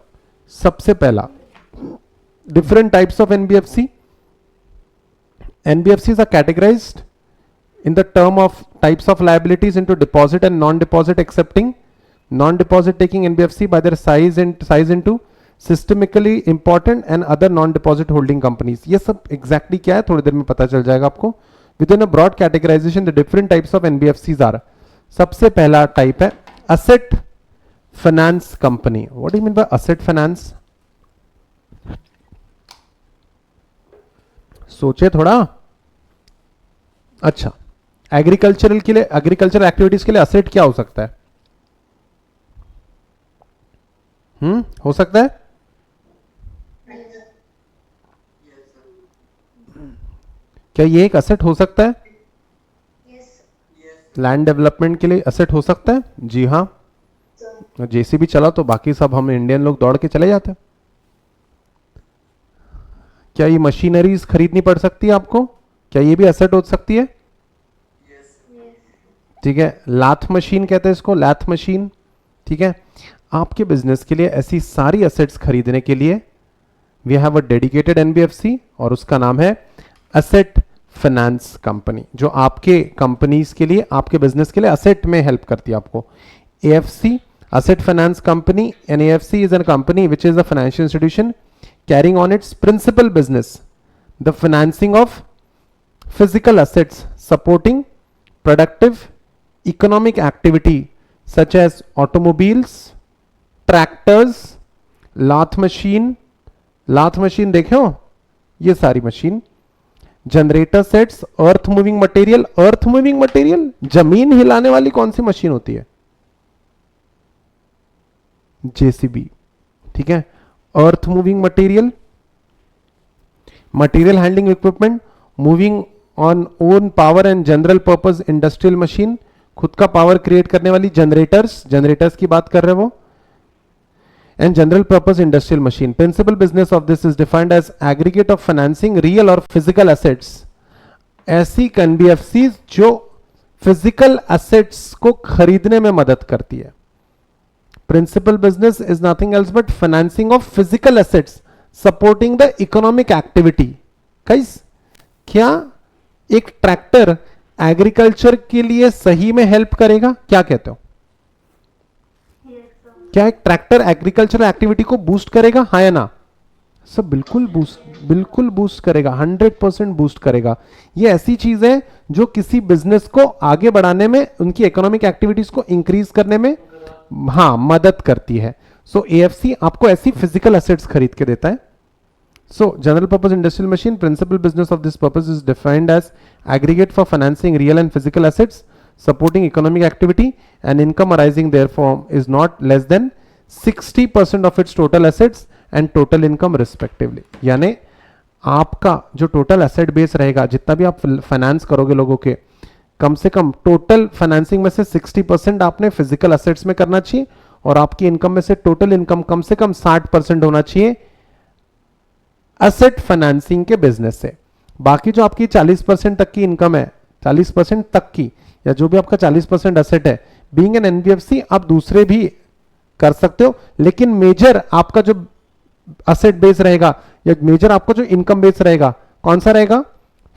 सबसे पहला, different types of NBFC. NBFCs are categorized in the term of types of liabilities into deposit and non-deposit accepting, non-deposit taking NBFC by their size into systemically important and other non-deposit holding companies। ये सब exactly क्या है थोड़ी देर में पता चल जाएगा आपको। Within a broad categorization, the different types of NBFCs are। सबसे पहला टाइप है asset finance company। What do you mean by asset finance? सोचे थोड़ा। अच्छा, एग्रीकल्चरल के लिए, एग्रीकल्चरल एक्टिविटीज के लिए असेट क्या हो सकता है? हो सकता है क्या ये एक असेट हो सकता है? लैंड डेवलपमेंट के लिए असेट हो सकता है? जी हाँ। जेसीबी चला तो बाकी सब हम इंडियन लोग दौड़ के चले जाते हैं। क्या ये मशीनरीज खरीदनी पड़ सकती है आपको? क्या ये भी असेट हो सकती है? ठीक है, लाथ मशीन कहते हैं इसको, लाथ मशीन। ठीक है, आपके बिजनेस के लिए ऐसी सारी असेट्स खरीदने के लिए we have a dedicated NBFC, और उसका नाम है असेट फाइनेंस कंपनी, जो आपके कंपनीज के लिए, आपके बिजनेस के लिए असेट में हेल्प करती है आपको। AFC, asset finance company, and AFC is a company which is a financial institution carrying on its principal business the financing of physical assets supporting productive economic activity such as automobiles, tractors, lath machine देखे हो ये सारी machine, generator sets, earth moving material, जमीन हिलाने वाली कौन सी machine होती है? जेसीबी। ठीक है, earth moving material, material handling equipment, moving on own power and general purpose industrial machine, खुद का पावर क्रिएट करने वाली जनरेटर्स की बात कर रहे हो वो, and general purpose industrial machine. Principal business of this is defined as aggregate of financing real और फिजिकल एसेट्स। ऐसी एनबीएफसी जो फिजिकल एसेट्स को खरीदने में मदद करती है। Principal business is nothing else but financing of physical assets supporting the economic activity। Guys, क्या एक ट्रैक्टर एग्रीकल्चर के लिए सही में हेल्प करेगा? क्या कहते हो? क्या एक ट्रैक्टर एग्रीकल्चर एक्टिविटी को बूस्ट करेगा? हाँ या ना? सब बिल्कुल बूस्ट करेगा, 100% बूस्ट करेगा। ये ऐसी चीज है जो किसी बिजनेस को आगे बढ़ाने में, उनकी इकोनॉमिक एक्टिविटीज को इंक्रीज करने में हाँ मदद करती है। सो एएफसी आपको ऐसी फिजिकल एसेट्स खरीद के देता है। So general purpose industrial machine, principal business of this purpose is defined as aggregate for financing real and physical assets supporting economic activity and income arising therefrom is not less than 60% of its total assets and total income respectively। यानी आपका जो total asset base रहेगा, जितना भी आप finance करोगे लोगों के, कम से कम टोटल फाइनेंसिंग में से 60% आपने फिजिकल एसेट्स में करना चाहिए, और आपकी इनकम में से टोटल इनकम कम से कम 60% होना चाहिए एसेट फाइनेंसिंग के बिजनेस से। बाकी जो आपकी 40% तक की इनकम है, 40% तक की, या जो भी आपका 40% एसेट है, बीइंग एन एनबीएफसी आप दूसरे भी कर सकते हो, लेकिन मेजर आपका जो एसेट बेस रहेगा या मेजर आपका जो इनकम बेस रहेगा कौन सा रहेगा?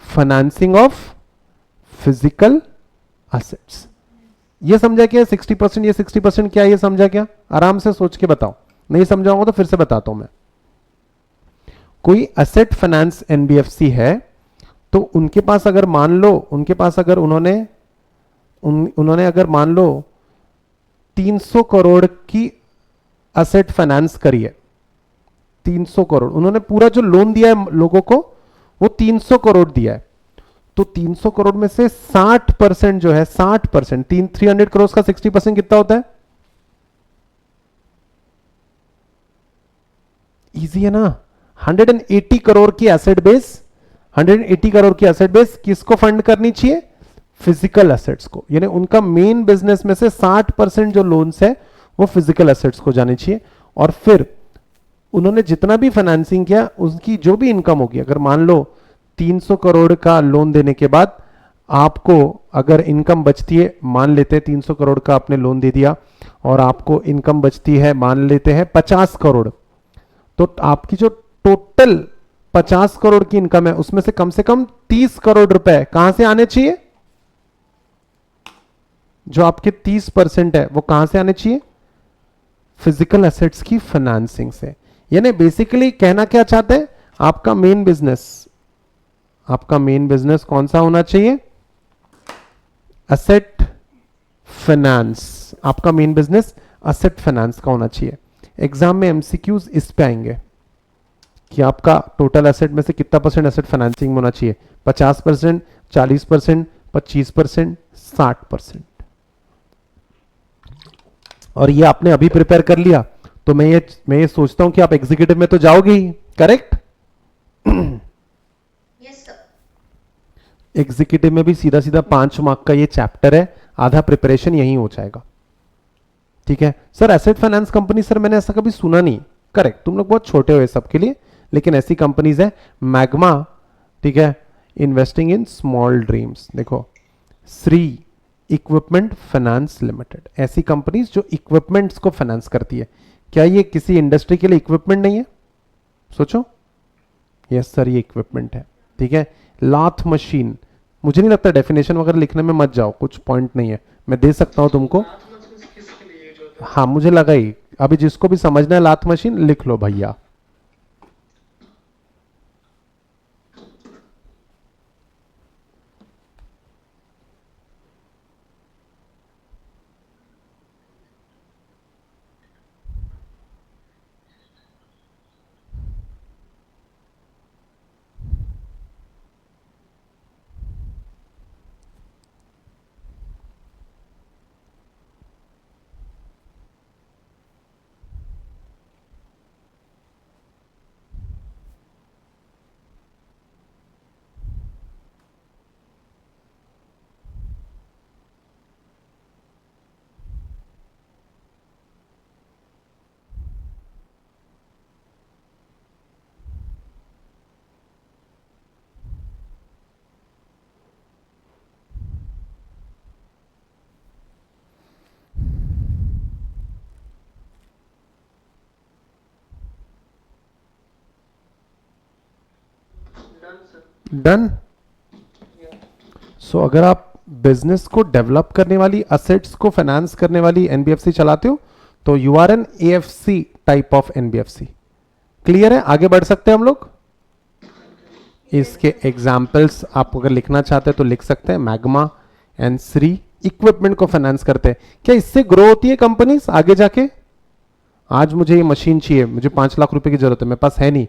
Financing of physical assets. ये समझा क्या? 60%, ये 60% क्या? ये समझा क्या? आराम से सोच के बताओ, नहीं समझाऊंगा तो फिर से बताता हूं मैं। कोई एसेट फाइनेंस एनबीएफसी है तो उनके पास अगर मान लो, उनके पास अगर उन्होंने अगर मान लो 300 करोड़ की एसेट फाइनेंस करी है, 300 करोड़, उन्होंने पूरा जो लोन दिया है लोगों को वो 300 करोड़ दिया है। तो 300 करोड़ में से 60% जो है, 60%, 300 करोड़ का 60% कितना होता है? इजी है ना। 180 करोड़ की एसेट बेस, 180 करोड़ की एसेट बेस किसको फंड करनी चाहिए? फिजिकल एसेट्स को। यानी उनका मेन बिजनेस में से 60% जो लोन्स है वो फिजिकल एसेट्स को जाने चाहिए। और फिर उन्होंने जितना भी फाइनेंसिंग किया उसकी जो भी इनकम होगी, अगर मान लो 300 करोड़ का लोन देने के बाद आपको अगर इनकम बचती है, मान लेते हैं 300 करोड़ का आपने लोन दे दिया और आपको इनकम बचती है मान लेते हैं 50 करोड़, तो आपकी जो टोटल 50 करोड़ की इनकम है उसमें से कम 30 करोड़ रुपए कहां से आने चाहिए? जो आपके 30% है वो कहां से आने चाहिए? फिजिकल एसेट्स की फाइनेंसिंग से। यानी बेसिकली कहना क्या चाहते हैं? आपका मेन बिजनेस कौन सा होना चाहिए? Asset finance. आपका मेन बिजनेस एसेट फाइनेंस का होना चाहिए। एग्जाम में एमसीक्यूज इस पे आएंगे कि आपका टोटल एसेट में से कितना परसेंट एसेट फाइनेंसिंग में होना चाहिए? 50%, 40%, 25%, 60%। और ये आपने अभी प्रिपेयर कर लिया तो मैं ये सोचता हूं कि आप एग्जीक्यूटिव में तो जाओगे ही, करेक्ट? Yes sir. एग्जीक्यूटिव में भी सीधा सीधा 5 मार्क का ये चैप्टर है, आधा प्रिपरेशन यही हो जाएगा। ठीक है sir. Asset finance company, sir मैंने ऐसा कभी सुना नहीं। करेक्ट, तुम लोग बहुत छोटे हो सबके लिए, लेकिन ऐसी कंपनीज है मैग्मा, ठीक है, इन्वेस्टिंग इन स्मॉल ड्रीम्स, देखो श्री इक्विपमेंट फाइनेंस लिमिटेड, ऐसी कंपनीज जो इक्विपमेंट्स को फाइनेंस करती है। क्या ये किसी इंडस्ट्री के लिए इक्विपमेंट नहीं है? सोचो। यस सर, ये इक्विपमेंट है। ठीक है। लाथ मशीन, मुझे नहीं लगता डेफिनेशन वगैरह लिखने में मत जाओ, कुछ पॉइंट नहीं है, मैं दे सकता हूं तुमको। हाँ मुझे लगा ही, अभी जिसको भी समझना है लाथ मशीन लिख लो भैया। डन। सो अगर आप बिजनेस को डेवलप करने वाली, असेट्स को फाइनेंस करने वाली एनबीएफसी चलाते हो तो you are an AFC type of NBFC. Clear है? आगे बढ़ सकते हैं हम लोग। इसके एग्जाम्पल्स आप अगर लिखना चाहते हैं तो लिख सकते हैं। मैग्मा एंड श्री इक्विपमेंट को फाइनेंस करते हैं। क्या इससे ग्रो होती है कंपनीज आगे जाके? आज मुझे ये मशीन चाहिए, मुझे 5 लाख रुपए की जरूरत है, मेरे पास है नहीं,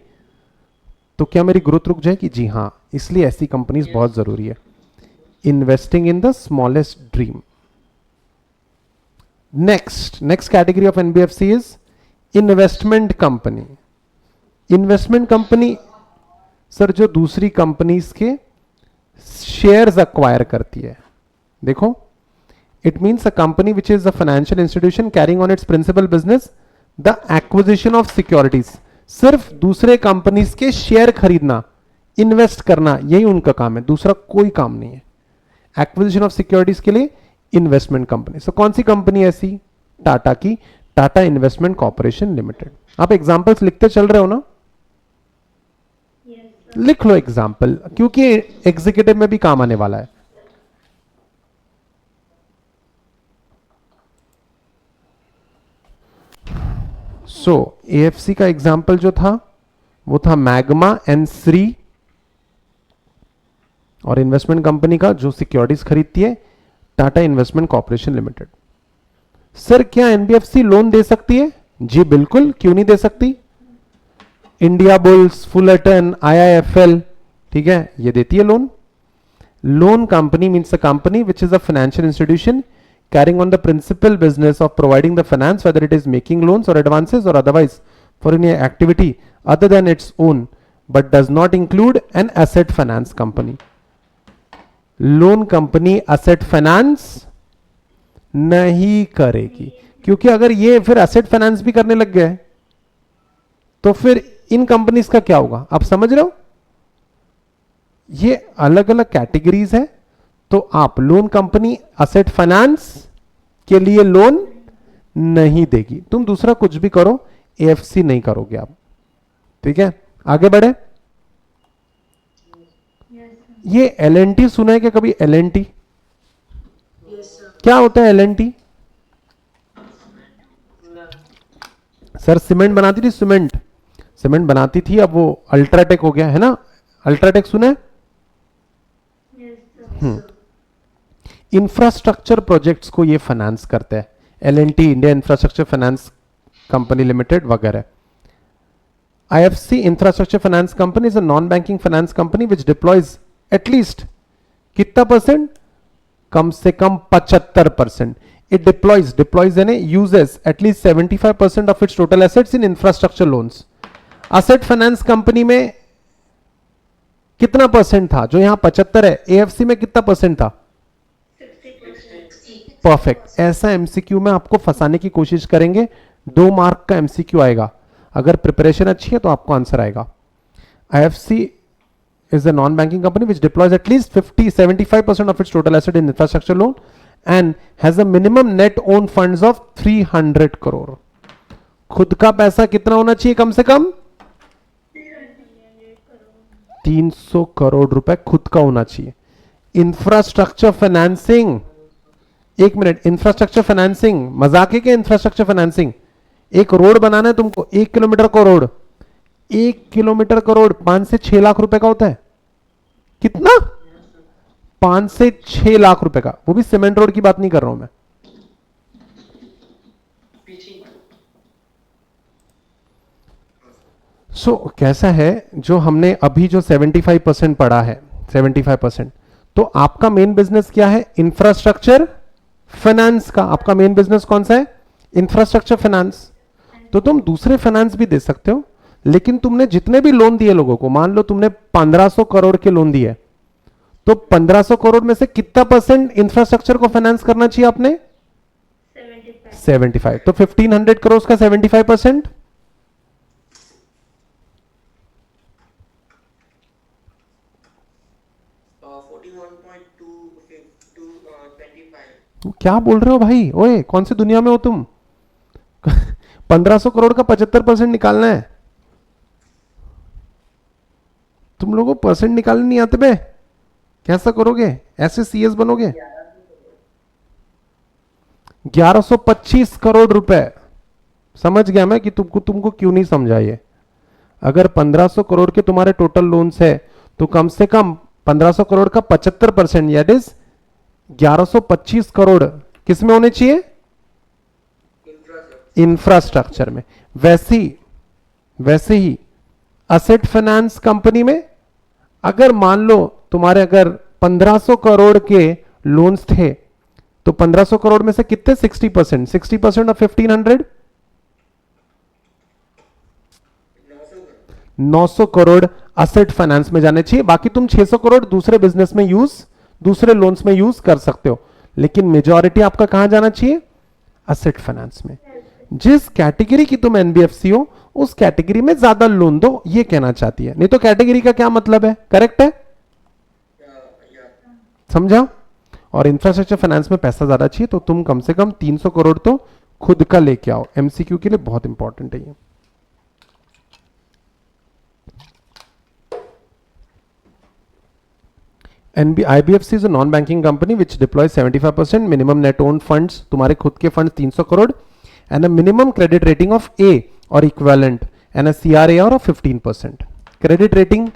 तो क्या मेरी ग्रोथ रुक जाएगी? जी हाँ, इसलिए ऐसी कंपनीज बहुत जरूरी है। Investing in the smallest dream. Next category of NBFC is investment company. Investment company sir जो दूसरी कंपनीज के शेयर्स अक्वायर करती है। देखो, it means a company which is a financial institution carrying on its principal business the acquisition of securities. सिर्फ दूसरे companies के share खरीदना, इन्वेस्ट करना, यही उनका काम है, दूसरा कोई काम नहीं है। एक्विजिशन ऑफ सिक्योरिटीज के लिए इन्वेस्टमेंट कंपनी। सो कौन सी कंपनी ऐसी? टाटा की, टाटा इन्वेस्टमेंट कॉर्पोरेशन लिमिटेड। आप एग्जांपल्स लिखते चल रहे हो ना? लिख लो एग्जाम्पल, क्योंकि एग्जीक्यूटिव में भी काम आने वाला है। सो एएफसी का एग्जाम्पल जो था वो था मैग्मा एंड श्री, और इन्वेस्टमेंट कंपनी का जो सिक्योरिटीज खरीदती है Tata investment corporation limited. Sir क्या एनबीएफसी लोन दे सकती है? जी बिल्कुल, क्यों नहीं दे सकती? इंडिया बुल्स, फुलटन, आईआईएफएल, ठीक है, ये देती है loan. Loan company means a company which is a financial institution carrying on the principal business of providing the finance, whether it is making loans or advances or otherwise for any activity other than its own, but does not include an asset finance company. Loan company asset finance नहीं करेगी, क्योंकि अगर ये फिर asset finance भी करने लग गए तो फिर इन कंपनीज का क्या होगा, आप समझ रहे हो. ये अलग अलग कैटेगरीज है. तो आप लोन कंपनी असेट फाइनेंस के लिए लोन नहीं देगी. तुम दूसरा कुछ भी करो, एएफसी नहीं करोगे आप. ठीक है, आगे बढ़े. ये एलएनटी सुना है क्या कभी? एलएनटी क्या होता है? एलएनटी सर सीमेंट बनाती थी, सीमेंट बनाती थी, अब वो अल्ट्राटेक हो गया है ना. अल्ट्राटेक सुना है? इंफ्रास्ट्रक्चर प्रोजेक्ट्स को ये फाइनेंस करते हैं. L&T, India infrastructure finance company limited वगैरह. IFC infrastructure finance company is a non banking finance company which deploys at least कितना परसेंट? कम से कम 75%. इट डिप्लॉयज यानी uses at least 75% of its total assets in infrastructure loans. Asset finance company में कितना percent था? जो यहां 75 है, एएफसी में कितना परसेंट था? परफेक्ट. ऐसा एमसीक्यू में आपको फंसाने की कोशिश करेंगे. 2 मार्क का एमसीक्यू आएगा. अगर प्रिपरेशन अच्छी है तो आपको आंसर आएगा. IFC is a non banking company which deploys at least 75% of its total asset in infrastructure loan and has a minimum net own funds of 300 crore. खुद का पैसा कितना होना चाहिए? कम से कम 300 करोड़ रुपए खुद का होना चाहिए. इंफ्रास्ट्रक्चर फाइनेंसिंग, एक मिनट, इंफ्रास्ट्रक्चर फाइनेंसिंग मजाक है क्या? इंफ्रास्ट्रक्चर फाइनेंसिंग, एक रोड बनाना है तुमको, 1 किलोमीटर का रोड, 1 किलोमीटर का रोड 5 से 6 लाख रुपए का होता है. कितना? 5 से 6 लाख रुपए का. वो भी सीमेंट रोड की बात नहीं कर रहा हूं मैं. कैसा है जो हमने अभी जो 75% पढ़ा है, 75%, तो आपका मेन बिजनेस क्या है? इंफ्रास्ट्रक्चर फाइनेंस का. आपका मेन बिजनेस कौन सा है? Infrastructure finance. तो तुम दूसरे फाइनेंस भी दे सकते हो, लेकिन तुमने जितने भी लोन दिए लोगों को, मान लो तुमने 1500 करोड़ के लोन दिए, तो 1500 करोड़ में से कितना परसेंट इंफ्रास्ट्रक्चर को फाइनेंस करना चाहिए आपने? 75. तो 1500 करोड़ का 75%, क्या बोल रहे हो भाई? ओए, कौन सी दुनिया में हो तुम? 1500 करोड़ का 75% निकालना है. तुम लोगों को परसेंट निकालने नहीं आते बे? कैसा करोगे? ऐसे सीएस बनोगे? 1125 करोड़ रुपए. समझ गया मैं कि तुमको क्यों नहीं समझा ये. अगर 1500 करोड़ के तुम्हारे टोटल लोन्स है तो कम से कम 1500 करोड़ का 75% दैट इज 1125 करोड़ किस में होने चाहिए? इंफ्रास्ट्रक्चर में. वैसे ही असेट फाइनेंस कंपनी में अगर मान लो तुम्हारे अगर 1500 करोड़ के लोन्स थे, तो 1500 करोड़ में से कितने? 60%. 60% ऑफ 1500, 900 करोड़ असेट फाइनेंस में जाने चाहिए. बाकी तुम 600 करोड़ दूसरे बिजनेस में दूसरे लोन्स में यूज कर सकते हो, लेकिन मेजॉरिटी आपका कहां जाना चाहिए? असेट फाइनेंस में. जिस कैटेगरी की तुम एनबीएफसी हो, उस कैटेगरी में ज्यादा लोन दो, ये कहना चाहती है. नहीं तो कैटेगरी का क्या मतलब है? करेक्ट है? समझा? और इंफ्रास्ट्रक्चर फाइनेंस में पैसा ज्यादा चाहिए, तो तुम कम से कम 300 करोड़ तो खुद का लेके आओ. एमसीक्यू के लिए बहुत इंपॉर्टेंट है ये. IBFC is a non-banking company which deploys 75% minimum net owned funds, तुम्हारे खुद के fund 300 crore, and a minimum credit rating of A or equivalent and a CRAR of 15%. Credit rating,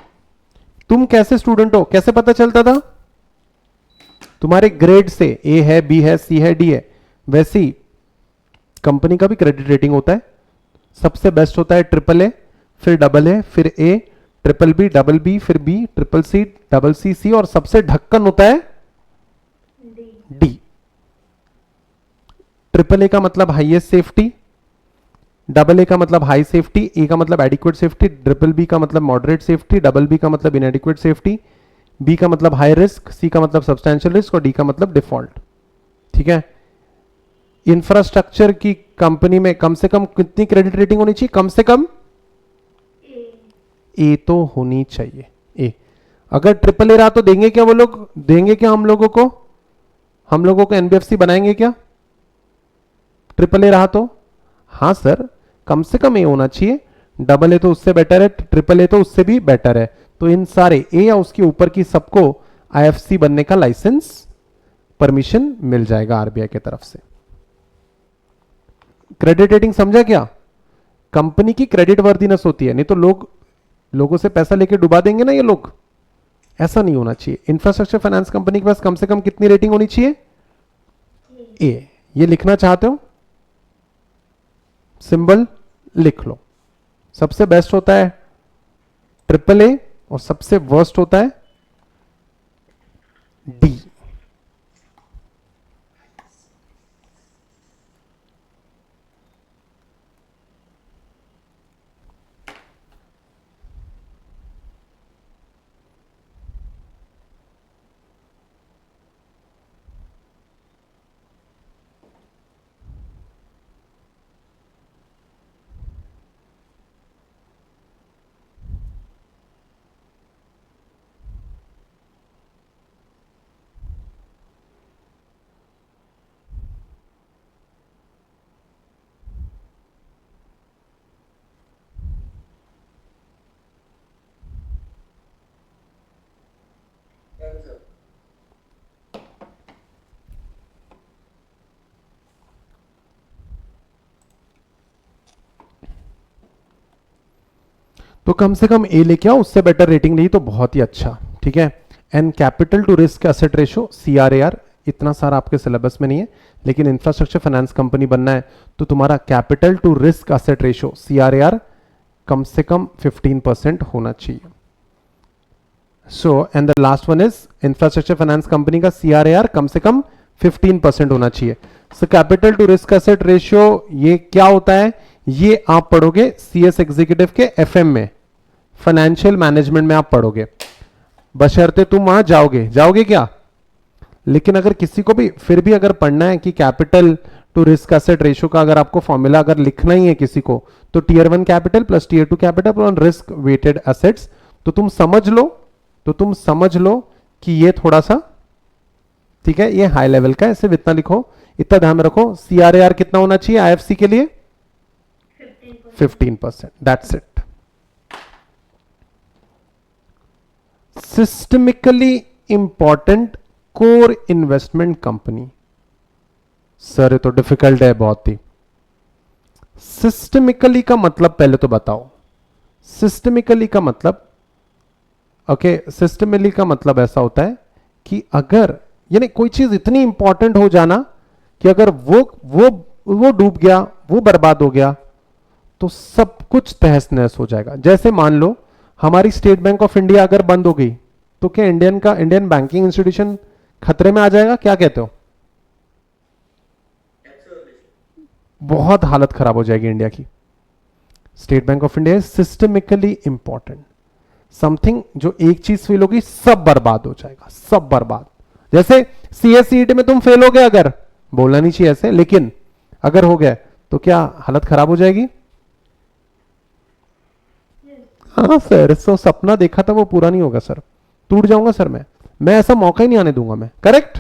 तुम कैसे स्टूडेंट हो? कैसे पता चलता था? तुम्हारे ग्रेड से, A है, B है, C है, D है. वैसे ही कंपनी का भी क्रेडिट रेटिंग होता है. सबसे बेस्ट होता है AAA, फिर डबल ए, फिर A, triple B, double B, फिर B, triple C, double C, C, और सबसे ढक्कन होता है D. डी। ट्रिपल ए का मतलब हाईएस्ट सेफ्टी, डबल ए का मतलब हाई सेफ्टी, ए का मतलब एडिक्वेट सेफ्टी, ट्रिपल बी का मतलब मॉडरेट सेफ्टी, डबल बी का मतलब इनएडिक्वेट सेफ्टी, बी का मतलब हाई रिस्क, सी का मतलब सब्सटैंशियल रिस्क, और डी का मतलब डिफॉल्ट। ठीक है। इंफ्रास्ट्रक्चर की कंपनी में कम से कम कितनी क्रेडिट रेटिंग होनी चाहिए? कम से कम A. ए तो होनी चाहिए, ए। अगर ट्रिपल ए रहा तो देंगे क्या वो लोग? देंगे क्या हम लोगों को? हम लोगों को एनबीएफसी बनाएंगे क्या ट्रिपल ए रहा तो? हाँ सर, कम से कम ए होना चाहिए। डबल ए तो उससे बेटर है, ट्रिपल ए तो उससे भी बेटर है। तो इन सारे ए या उसके ऊपर की सबको आईएफसी बनने का लाइसेंस, परमिशन मिल जाएगा आरबीआई की तरफ से। क्रेडिट रेटिंग समझा क्या? कंपनी की क्रेडिट वर्दीनेस होती है, नहीं तो लोगों से पैसा लेके डुबा देंगे ना ये लोग, ऐसा नहीं होना चाहिए। इंफ्रास्ट्रक्चर फाइनेंस कंपनी के पास कम से कम कितनी रेटिंग होनी चाहिए? ए। ये लिखना चाहते हो? सिंबल लिख लो। सबसे बेस्ट होता है ट्रिपल ए और सबसे वर्स्ट होता है डी। तो कम से कम ए लेके आओ, उससे बेटर रेटिंग नहीं तो बहुत ही अच्छा। ठीक है। And capital to risk asset ratio CRAR, इतना सारा आपके सिलेबस में नहीं है, लेकिन इंफ्रास्ट्रक्चर फाइनेंस कंपनी बनना है तो तुम्हारा capital to risk asset ratio CRAR कम से कम 15% होना चाहिए। So and the last one is infrastructure finance company का CRAR कम से कम 15% होना चाहिए। सो capital to risk asset ratio ये क्या होता है? ये आप पढ़ोगे CS एग्जीक्यूटिव के FM में, फाइनेंशियल मैनेजमेंट में आप पढ़ोगे, बशर्ते तुम वहां जाओगे क्या? लेकिन अगर किसी को भी फिर भी अगर पढ़ना है कि capital to risk asset ratio का अगर आपको फॉर्मूला अगर लिखना ही है किसी को, तो Tier 1 capital plus Tier 2 capital on risk weighted assets, तो तुम समझ लो कि ये थोड़ा सा, ठीक है, ये हाई लेवल का है, सिर्फ इतना लिखो, इतना ध्यान में रखो। CRAR कितना होना चाहिए IFC के लिए? 15%। That's it. Systemically important core investment company. Sir ये तो डिफिकल्ट है बहुत ही। सिस्टमिकली का मतलब पहले तो बताओ। सिस्टमिकली का मतलब, ओके, सिस्टमिकली का मतलब ऐसा होता है कि अगर यानी कोई चीज इतनी इंपॉर्टेंट हो जाना कि अगर वो डूब गया, वो बर्बाद हो गया, तो सब कुछ तहस नहस हो जाएगा। जैसे मान लो हमारी स्टेट बैंक ऑफ इंडिया अगर बंद हो गई, तो क्या इंडियन बैंकिंग इंस्टीट्यूशन खतरे में आ जाएगा? क्या कहते हो? बहुत हालत खराब हो जाएगी इंडिया की। State bank of India is systemically important. Something जो एक चीज फेल होगी सब बर्बाद हो जाएगा, सब बर्बाद। जैसे CSCET में तुम फेल हो गए, अगर बोलना नहीं चाहिए ऐसे, लेकिन अगर हो गए तो क्या हालत खराब हो जाएगी? हाँ सर, तो सपना देखा था वो पूरा नहीं होगा सर, टूट जाऊंगा सर मैं ऐसा मौका ही नहीं आने दूंगा मैं। करेक्ट।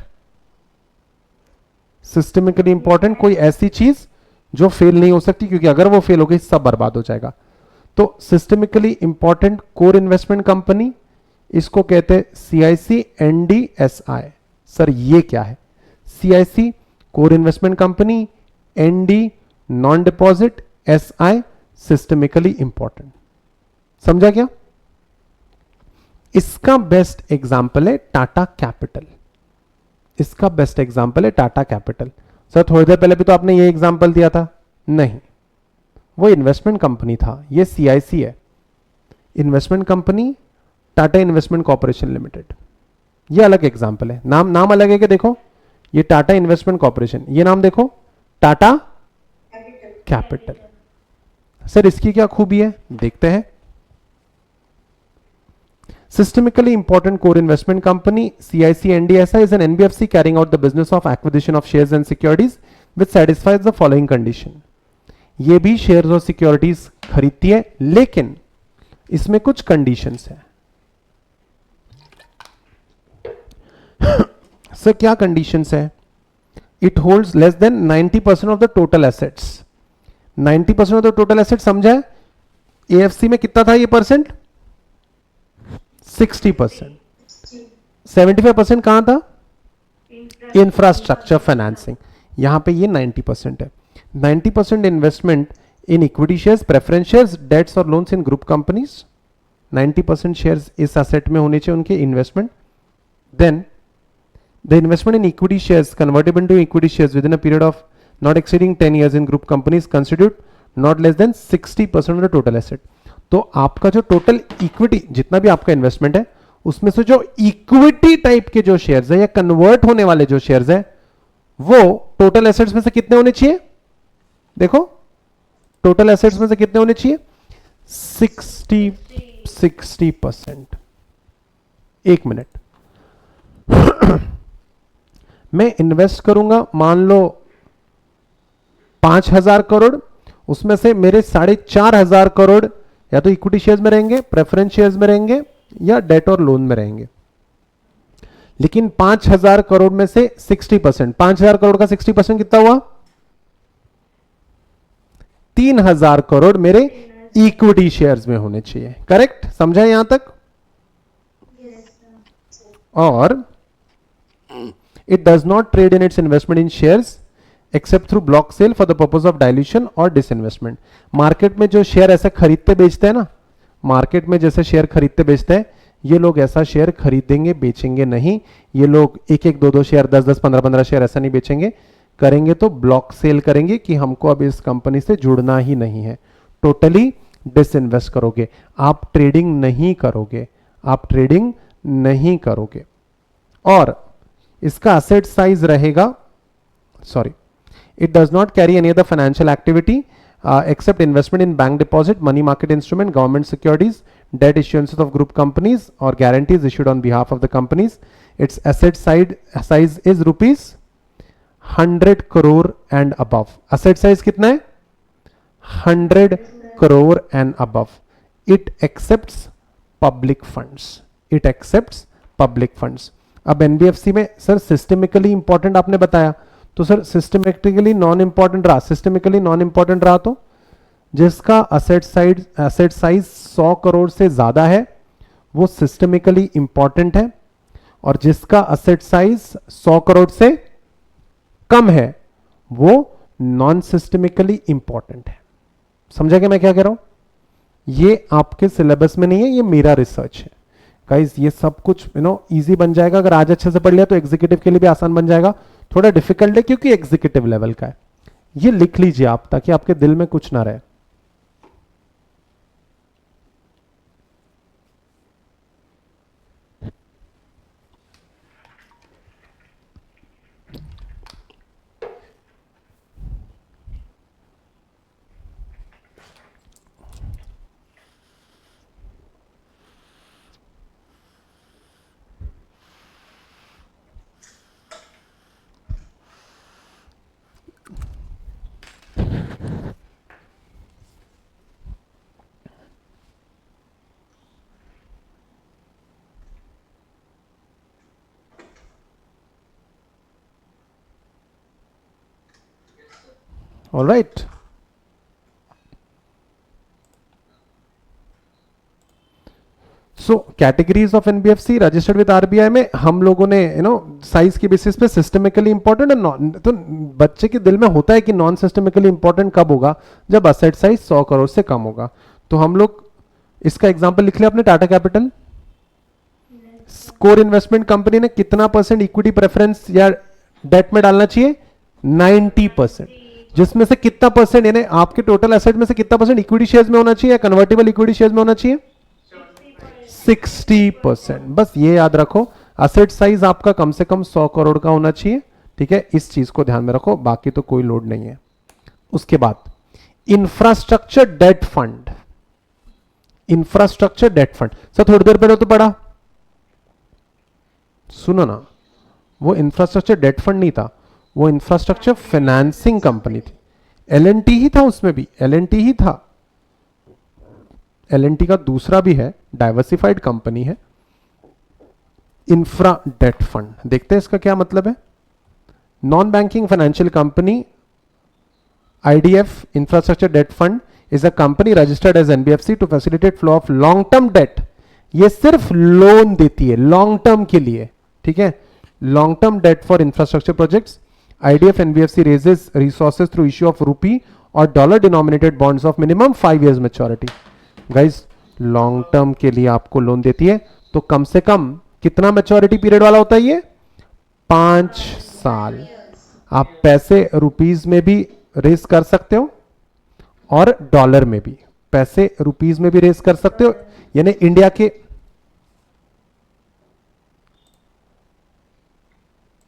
सिस्टमिकली इंपॉर्टेंट कोई ऐसी चीज जो फेल नहीं हो सकती, क्योंकि अगर वो फेल हो गई सब बर्बाद हो जाएगा। तो systemically important core investment company, इसको कहते हैं CIC NDSI। सर ये क्या है? CIC core investment company, ND non deposit, SI systemically important. समझा क्या? इसका बेस्ट एग्जांपल है टाटा कैपिटल। इसका बेस्ट एग्जांपल है टाटा कैपिटल। सर थोड़ी देर पहले भी तो आपने ये एग्जांपल दिया था। नहीं, वो इन्वेस्टमेंट कंपनी था, ये CIC है। Investment company Tata investment corporation limited, ये अलग एग्जांपल है, नाम नाम अलग है कि देखो, ये टाटा इन्वेस्टमेंट कॉर्पोरेशन, ये नाम देखो टाटा कैपिटल। सर इसकी क्या खूबी है, देखते हैं। Systemically important core investment company CIC NDSI is an NBFC carrying out the business of acquisition of shares and securities which satisfies the following condition. ये भी शेयर्स और सिक्योरिटीज खरीदती है, लेकिन इसमें कुछ कंडीशंस है। सर क्या कंडीशंस है? It holds less than 90% of the total assets. 90% of the total asset समझा है? एएफसी में कितना था ये परसेंट? 60%। 75% कहां था? Infrastructure financing. यहां पे ये 90% है। 90% investment in equity shares, preference shares, debts और loans in group companies. 90% shares इस एसेट में होने चाहिए उनके investment. Then the investment in equity shares convertible into equity shares with in a period of not exceeding 10 years in group companies constitute not less than 60% of the total asset. तो आपका जो total equity, जितना भी आपका investment है, उसमें से जो इक्विटी टाइप के जो शेयर्स है या कन्वर्ट होने वाले जो शेयर्स है, वो टोटल एसेट्स में से कितने होने चाहिए? देखो टोटल एसेट्स में से कितने होने चाहिए? 60%। एक मिनट, मैं इन्वेस्ट करूंगा मान लो 5,000 करोड़, उसमें से मेरे 4,500 करोड़ या तो इक्विटी शेयर्स में रहेंगे, प्रेफरेंस शेयर्स में रहेंगे, या डेट और लोन में रहेंगे। लेकिन 5,000 करोड़ में से 60%, 5,000 करोड़ का 60% कितना हुआ? 3,000 करोड़ मेरे इक्विटी शेयर्स में होने चाहिए। करेक्ट? समझा यहां तक? और it does not trade in its investment in shares except through block sale for the purpose of dilution or disinvestment। Market में जो शेयर ऐसे खरीदते बेचते हैं ना, मार्केट में जैसे शेयर खरीदते बेचते हैं, ये लोग ऐसा शेयर खरीदेंगे बेचेंगे नहीं। ये लोग एक एक दो दो शेयर, 10-10, 15-15 शेयर ऐसा नहीं बेचेंगे। करेंगे तो ब्लॉक सेल करेंगे कि हमको अब इस कंपनी से जुड़ना ही नहीं है। टोटली डिसइन्वेस्ट करोगे, आप ट्रेडिंग नहीं करोगे, आप ट्रेडिंग नहीं करोगे। और इसका असेट साइज रहेगा, sorry, it does not carry any other financial activity except investment in bank deposit, money market instrument, government securities, debt issuances of group companies or guarantees issued on behalf of the companies. Its asset size is rupees 100 crore and above. Asset size कितना है? 100 crore and above. It accepts public funds. It accepts public funds. अब NBFC में sir systemically important आपने बताया, तो sir systematically non important रहा, systemically non important रहा तो जिसका असेट साइज 100 करोड़ से ज्यादा है वो सिस्टमिकली इंपॉर्टेंट है, और जिसका असेट साइज 100 करोड़ से कम है वो नॉन सिस्टमिकली इंपॉर्टेंट है। समझा कि मैं क्या कह रहा हूं? ये आपके सिलेबस में नहीं है, ये मेरा रिसर्च है गाइस। ये सब कुछ इजी बन जाएगा अगर आज अच्छे से पढ़ लिया तो एग्जीक्यूटिव के लिए भी आसान बन जाएगा। थोड़ा डिफिकल्ट है क्योंकि एग्जीक्यूटिव लेवल का है। ये लिख लीजिए आप ताकि आपके दिल में कुछ ना रहे। All right. So categories of NBFC registered with RBI में हम लोगों ने साइज की बेसिस पे सिस्टमिकली इंपॉर्टेंट और नॉन, तो बच्चे के दिल में होता है कि नॉन सिस्टमिकली इंपॉर्टेंट कब होगा? जब असेट साइज 100 करोड़ से कम होगा। तो हम लोग इसका एग्जांपल लिख लिया अपने Tata capital. Core investment company ने कितना परसेंट इक्विटी प्रेफरेंस या डेट में डालना चाहिए? 90%। जिसमें से कितना परसेंट, यानी आपके टोटल एसेट में से कितना परसेंट इक्विटी शेयर्स में होना चाहिए या कन्वर्टेबल इक्विटी शेयर्स में होना चाहिए? 60%। बस ये याद रखो, असेट साइज आपका कम से कम 100 करोड़ का होना चाहिए, ठीक है, इस चीज को ध्यान में रखो, बाकी तो कोई लोड नहीं है। उसके बाद infrastructure debt fund, infrastructure debt fund sir थोड़ी देर पहले तो पढ़ा, सुनो ना, वो इंफ्रास्ट्रक्चर डेट फंड नहीं था, वो इंफ्रास्ट्रक्चर फाइनेंसिंग कंपनी थी। एलएनटी ही था उसमें भी, एलएनटी ही था, एलएनटी का दूसरा भी है, डाइवर्सिफाइड कंपनी है। इंफ्रा डेट फंड देखते हैं इसका क्या मतलब है। Non banking financial company IDF infrastructure debt fund is a company registered as NBFC to facilitate flow of long term debt. ये सिर्फ लोन देती है लॉन्ग टर्म के लिए, ठीक है, long term debt for infrastructure projects. IDF NBFC raises resources through issue of rupee और dollar denominated bonds of minimum 5 years maturity. Guys long term के लिए आपको लोन देती है, तो कम से कम कितना मैच्योरिटी पीरियड वाला होता है ये? 5 साल। आप पैसे रुपीज में भी रेस कर सकते हो और डॉलर में भी, पैसे रुपीज में भी रेस कर सकते हो, यानी इंडिया के,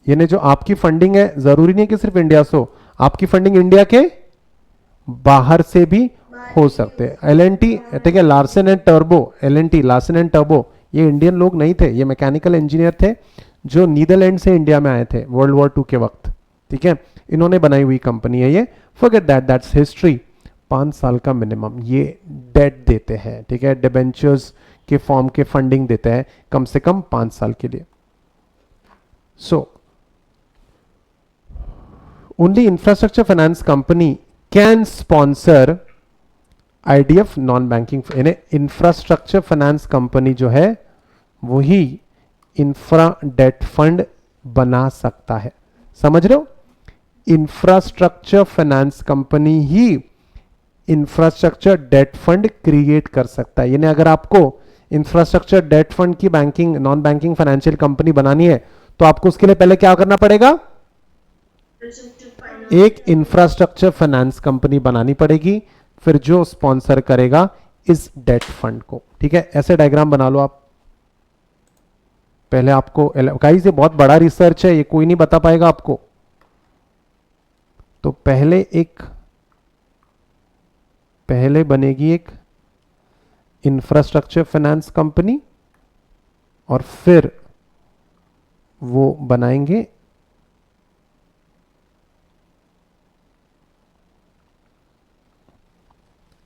यानी जो आपकी फंडिंग है जरूरी नहीं कि सिर्फ इंडिया से हो, आपकी फंडिंग इंडिया के बाहर से भी हो सकते हैं। एलएनटी, ठीक है, लार्सन एंड टर्बो, एलएनटी लार्सन एंड टर्बो, ये इंडियन लोग नहीं थे, ये मैकेनिकल इंजीनियर थे जो नीदरलैंड से इंडिया में आए थे वर्ल्ड वॉर 2 के वक्त, ठीक है, इन्होंने बनाई हुई कंपनी है ये। Forget that, that's history. 5 साल का मिनिमम ये डेट देते हैं, ठीक है, डिबेंचर्स के फॉर्म के फंडिंग देते हैं कम से कम 5 साल के लिए। So only infrastructure finance company can sponsor IDF non banking, यानी इंफ्रास्ट्रक्चर फाइनेंस कंपनी जो है वही इंफ्रा डेट फंड बना सकता है। समझ रहे हो? इंफ्रास्ट्रक्चर फाइनेंस कंपनी ही इंफ्रास्ट्रक्चर डेट फंड क्रिएट कर सकता है। यानी अगर आपको इंफ्रास्ट्रक्चर डेट फंड की banking non banking financial company बनानी है तो आपको उसके लिए पहले क्या करना पड़ेगा? एक इंफ्रास्ट्रक्चर फाइनेंस कंपनी बनानी पड़ेगी, फिर जो स्पॉन्सर करेगा इस डेट फंड को, ठीक है। ऐसे डायग्राम बना लो आप। पहले आपको, गाइस ये बहुत बड़ा रिसर्च है, ये कोई नहीं बता पाएगा आपको, तो पहले बनेगी एक इंफ्रास्ट्रक्चर फाइनेंस कंपनी और फिर वो बनाएंगे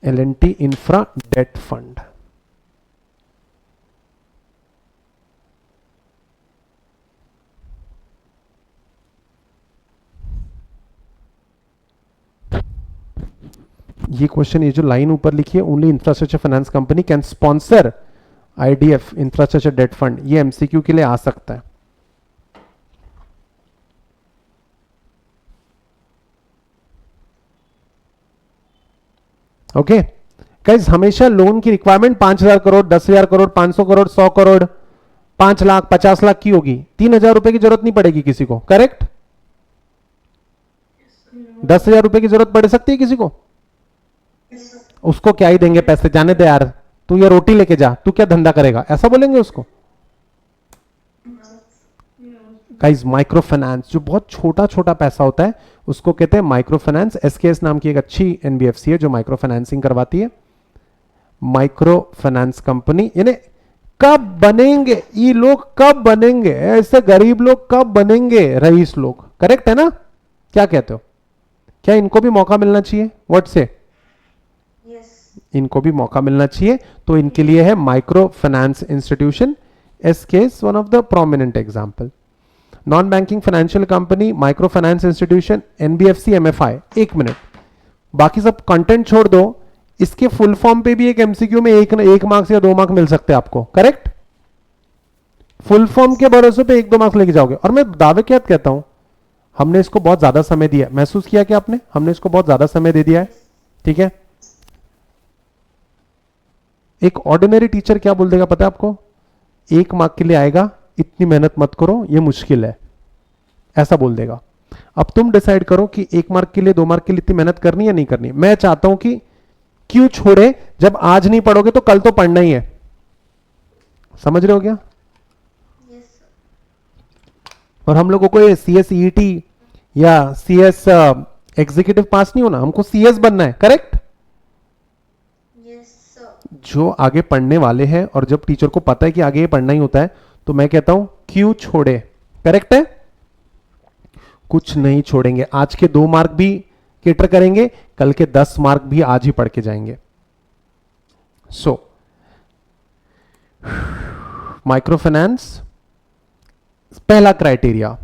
एलएनटी इंफ्रा डेट फंड। ये क्वेश्चन, ये जो लाइन ऊपर लिखी है, only infrastructure finance company can sponsor IDF infrastructure debt fund, ये एमसीक्यू के लिए आ सकता है। ओके गाइस, हमेशा लोन की रिक्वायरमेंट 5,000 करोड़, 10,000 करोड़, 500 करोड़, 100 करोड़, 5 लाख, 50 लाख की होगी। 3,000 रुपए की जरूरत नहीं पड़ेगी किसी को, करेक्ट? 10,000 रुपए की जरूरत पड़ सकती है किसी को? उसको क्या ही देंगे पैसे, जाने दे यार, तू ये रोटी लेके जा, तू क्या धंधा करेगा, ऐसा बोलेंगे उसको? गाइस माइक्रो फाइनेंस जो बहुत छोटा छोटा पैसा होता है उसको कहते हैं माइक्रो फाइनेंस। एसकेएस नाम की एक अच्छी एनबीएफसी है जो माइक्रो फाइनेंसिंग करवाती है। माइक्रो फाइनेंस कंपनी, यानी कब बनेंगे ये लोग, कब बनेंगे ऐसे गरीब लोग, कब बनेंगे रईस लोग, करेक्ट है ना? क्या कहते हो? क्या इनको भी मौका मिलना चाहिए? व्हाट से? इनको भी मौका मिलना चाहिए, तो इनके लिए है micro finance institution. SKS one of the prominent example. Non banking financial company, micro finance institution, NBFC, MFI. 1 minute, बाकी सब कंटेंट छोड़ दो, इसके फुल फॉर्म पे भी एक एमसीक्यू में एक मार्क्स या 2 मार्क्स मिल सकते हैं आपको, करेक्ट? फुल फॉर्म के भरोसे पे 1-2 मार्क्स लेके जाओगे। और मैं दावे के साथ कहता हूं, हमने इसको बहुत ज्यादा समय दिया, महसूस किया कि आपने, हमने इसको बहुत ज्यादा समय दे दिया है, ठीक है। एक ऑर्डिनरी टीचर क्या बोल देगा पता है आपको? 1 मार्क के लिए आएगा, इतनी मेहनत मत करो, ये मुश्किल है, ऐसा बोल देगा। अब तुम डिसाइड करो कि 1 मार्क के लिए, 2 मार्क के लिए इतनी मेहनत करनी है नहीं करनी। मैं चाहता हूं कि क्यों छोड़े, जब आज नहीं पढ़ोगे तो कल तो पढ़ना ही है। समझ रहे हो क्या? Yes, sir. और हम लोगों को ये CSET या CS एग्जीक्यूटिव पास नहीं होना, हमको CS बनना है, करेक्ट? Yes, sir. जो आगे पढ़ने वाले हैं और जब टीचर को पता है कि आगे ये पढ़ना ही होता है, तो मैं कहता हूं क्यों छोड़े, करेक्ट है? कुछ नहीं छोड़ेंगे। आज के 2 मार्क भी केटर करेंगे, कल के 10 मार्क भी आज ही पढ़ के जाएंगे। सो माइक्रो फाइनेंस, पहला criteria,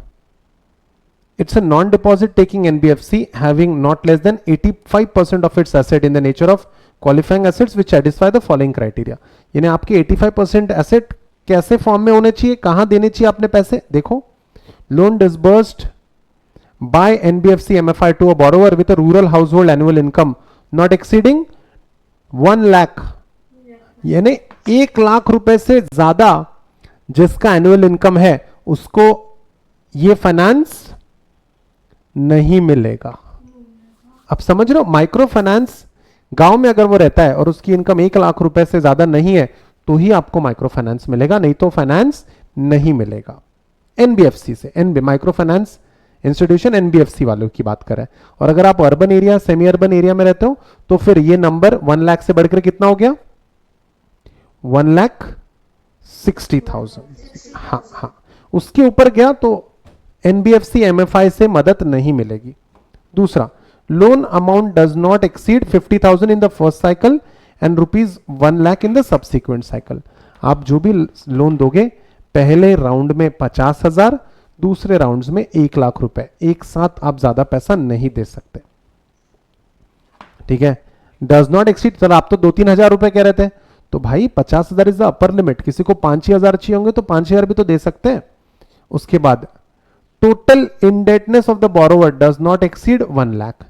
it's a non-deposit taking NBFC having not less than 85% of its asset in the nature of qualifying assets which satisfy the following criteria। यानी आपके 85% एसेट कैसे फॉर्म में होने चाहिए, कहां देने चाहिए आपने पैसे? देखो, loan disbursed by NBFC MFI to a borrower with a rural household annual income not exceeding 1 lakh, यानी 1 लाख रुपए से ज्यादा जिसका एनुअल इनकम है उसको ये फाइनेंस नहीं मिलेगा। अब समझ रहे हो, माइक्रो फाइनेंस गांव में अगर वो रहता है और उसकी इनकम 1 लाख रुपए से ज्यादा नहीं है तो ही आपको माइक्रो फाइनेंस मिलेगा, नहीं तो फाइनेंस नहीं मिलेगा। एनबीएफसी से, NB micro finance institution NBFC वालों की बात करें। और अगर आप urban area, semi urban area में रहते हो तो फिर ये नंबर 1 लाख से बढ़कर कितना हो गया? 1,60,000। हाँ हाँ, उसके ऊपर गया तो एनबीएफसी एमएफआई से मदद नहीं मिलेगी। दूसरा, loan amount does not exceed 50,000 in the first cycle and ₹1 lakh in the subsequent cycle. आप जो भी लोन दोगे, पहले राउंड में 50,000, दूसरे राउंड्स में 1 लाख रुपए, एक साथ आप ज्यादा पैसा नहीं दे सकते, ठीक है? डज नॉट एक्सीड, सर आप तो 2-3 हजार रुपए कह रहे थे, तो भाई 50,000 इज द अपर लिमिट, किसी को 5-6 हजार चाहिए होंगे तो 5,000 भी तो दे सकते हैं। उसके बाद total indebtedness of the borrower does not exceed 1 lakh.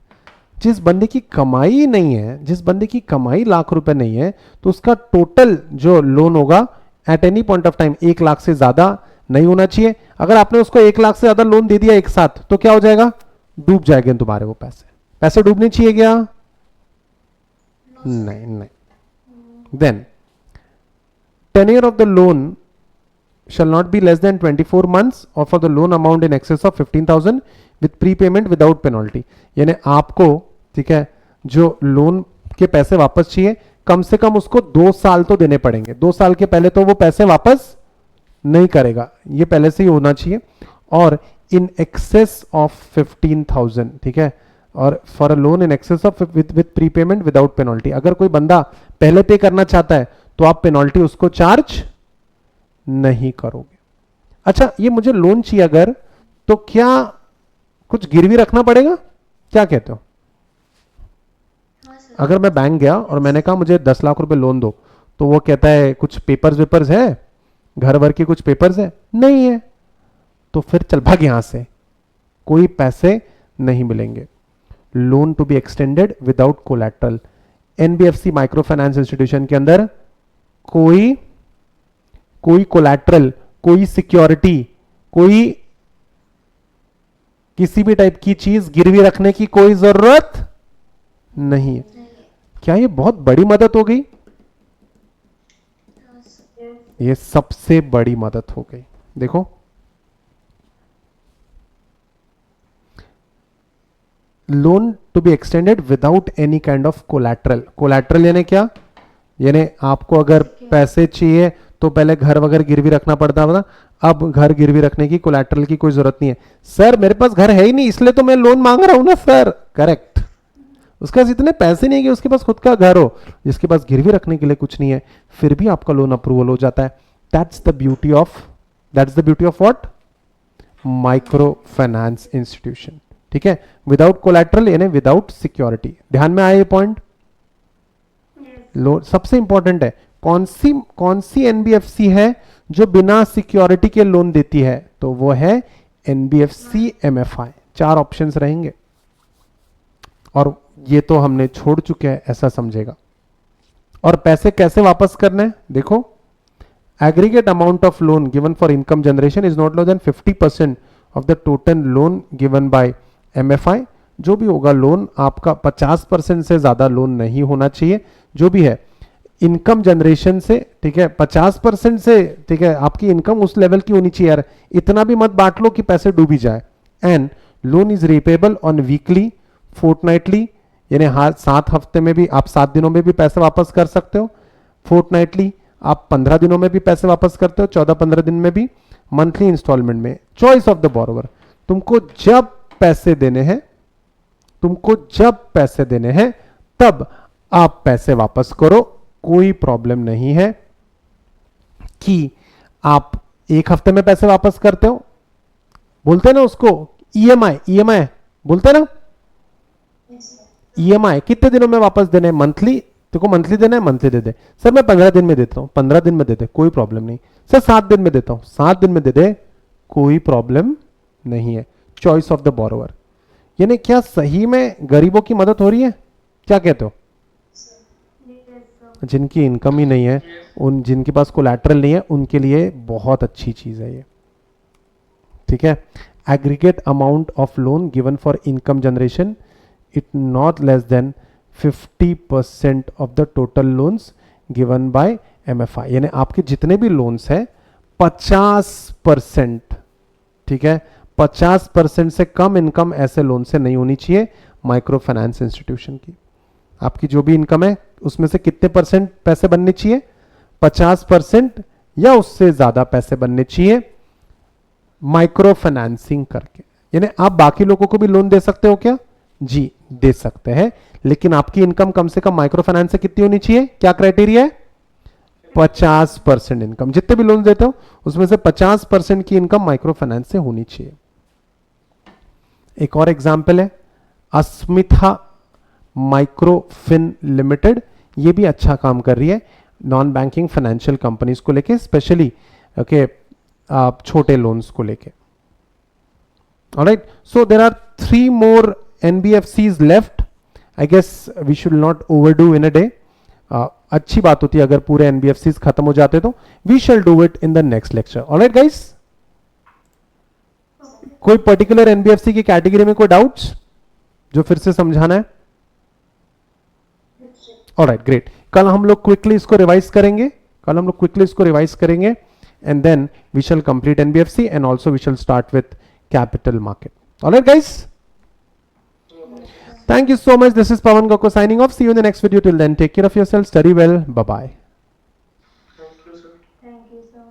जिस बंदे की कमाई नहीं है, जिस बंदे की कमाई लाख रुपए नहीं है, तो उसका टोटल जो लोन होगा at any point of time 1 lakh से ज्यादा नहीं होना चाहिए। अगर आपने उसको 1 लाख से ज्यादा लोन दे दिया एक साथ, तो क्या हो जाएगा? डूब जाएंगे तुम्हारे वो पैसे। पैसे डूबने चाहिए क्या? नहीं नहीं। Then tenure of the loan shall not be less than 24 months or for the loan amount in excess of 15,000 with prepayment without penalty। यानी आपको, ठीक है, जो लोन के पैसे वापस चाहिए, कम से कम उसको 2 साल तो देने पड़ेंगे। 2 साल के पहले तो वो पैसे वापस नहीं करेगा, ये पहले से ही होना चाहिए। और इन एक्सेस ऑफ 15,000, ठीक है, और for a loan in excess of with prepayment without penalty. अगर कोई बंदा पहले पे करना चाहता है तो आप पेनल्टी उसको चार्ज नहीं करोगे। अच्छा, ये मुझे लोन चाहिए अगर, तो क्या कुछ गिरवी रखना पड़ेगा? क्या कहते हो? हाँ सर। अगर मैं बैंक गया और मैंने कहा मुझे 10 लाख रुपए लोन दो, तो वो कहता है कुछ पेपर्स वेपर्स है, घर भर के कुछ पेपर्स है? नहीं है, तो फिर चल भाग यहां से, कोई पैसे नहीं मिलेंगे। Loan to be extended without collateral. NBFC micro finance institution के अंदर कोई कोलैटरल, कोई सिक्योरिटी, कोई किसी भी टाइप की चीज गिरवी रखने की कोई जरूरत नहीं है। क्या ये बहुत बड़ी मदद हो गई? हाँ सर। ये सबसे बड़ी मदद हो गई। देखो, loan to be extended without any kind of collateral. Collateral यानी क्या? यानी आपको अगर पैसे चाहिए तो पहले घर वगैरह गिरवी रखना पड़ता था, अब घर गिरवी रखने की, कोलैटरल की कोई जरूरत नहीं है। सर मेरे पास घर है ही नहीं इसलिए तो मैं लोन मांग रहा हूं ना सर। करेक्ट, उसके पास इतने पैसे नहीं है कि उसके पास खुद का घर हो, जिसके पास गिरवी रखने के लिए कुछ नहीं है, फिर भी आपका लोन अप्रूवल हो जाता है। That's the beauty of what? Micro finance institution, ठीक है, विदाउट कोलैटरल यानी विदाउट सिक्योरिटी। ध्यान में आया ये पॉइंट? लोन सबसे इंपॉर्टेंट है। कौन सी एनबीएफसी है जो बिना सिक्योरिटी के लोन देती है? तो वो है एनबीएफसी एमएफआई। 4 ऑप्शंस रहेंगे और ये तो हमने छोड़ चुके हैं, ऐसा समझेगा। और पैसे कैसे वापस करने हैं? देखो, aggregate amount of loan given for income generation is not less then 50% of the total loan given by MFI. जो भी होगा लोन आपका 50% से ज्यादा लोन नहीं होना चाहिए, जो भी है। इनकम जनरेशन से, ठीक है, 50% से, ठीक है, आपकी इनकम उस लेवल की होनी चाहिए यार, इतना भी मत बांट लो कि पैसे डूबी जाए। And loan is repayable on weekly, fortnightly, यानी हर 7 हफ्ते में भी आप 7 दिनों में भी पैसे वापस कर सकते हो, फोर्टनाइटली आप 15 दिनों में भी पैसे वापस करते हो, 14-15 दिन में भी, मंथली इंस्टॉलमेंट में। चॉइस ऑफ द बोरोवर, तुमको जब पैसे देने हैं, तुमको जब पैसे देने हैं तब आप पैसे वापस करो, कोई प्रॉब्लम नहीं है कि आप 1 हफ्ते में पैसे वापस करते हो, बोलते हैं ना उसको ईएमआई, ईएमआई बोलते हैं ना, Yes, sir. ईएमआई कितने दिनों में वापस देने हैं, मंथली, देखो मंथली देना है मंथली दे दे, सर मैं 15 दिन में देता हूं, 15 दिन में दे दे, कोई प्रॉब्लम नहीं, सर 7 दिन में देता हूं, 7 दिन में दे दे, कोई प्रॉब्लम नहीं है। चॉइस ऑफ द बोरोवर, यानी क्या सही में गरीबों की मदद हो रही है, क्या कहते हो? Yes, sir. जिनकी इनकम ही नहीं है, उन जिनके पास कोलैटरल नहीं है, उनके लिए बहुत अच्छी चीज है ये, ठीक है। Aggregate amount of loan given for income generation it not less then 50% of the total loans given by MFI, यानी आपके जितने भी लोन्स हैं 50%, ठीक है, 50% से कम इनकम ऐसे लोन से नहीं होनी चाहिए माइक्रो फाइनेंस इंस्टीट्यूशन की। आपकी जो भी इनकम है उसमें से कितने परसेंट पैसे बनने चाहिए, 50% या उससे ज्यादा पैसे बनने चाहिए माइक्रो फाइनेंसिंग करके। यानी आप बाकी लोगों को भी लोन दे सकते हो क्या? जी दे सकते हैं, लेकिन आपकी इनकम कम से कम माइक्रो फाइनेंस से कितनी होनी चाहिए, क्या क्राइटेरिया है? 50% इनकम, जितने भी लोन देते हो उसमें से 50% की इनकम माइक्रो फाइनेंस से होनी चाहिए। एक और एग्जाम्पल है अस्मिता माइक्रोफिन लिमिटेड, ये भी अच्छा काम कर रही है नॉन बैंकिंग फाइनेंशियल कंपनीज को लेके, स्पेशली ओके छोटे लोन्स को लेके। Alright, so there are 3 more NBFCs left. I guess we should not overdo in a day. अच्छी बात होती है अगर पूरे NBFCs खत्म हो जाते तो। We shall do it in the next lecture. Alright guys? कोई पर्टिकुलर NBFC की कैटेगरी में कोई डाउट्स जो फिर से समझाना है? ऑलराइट ग्रेट, कल हम लोग क्विकली इसको रिवाइज करेंगे, and then we shall complete NBFC and also we shall start with capital market. Alright guys? Thank you so much. This is Pawan Gokko signing off. See you in the next video. Till then, take care of yourself. Study well. Bye bye. Thank you, sir.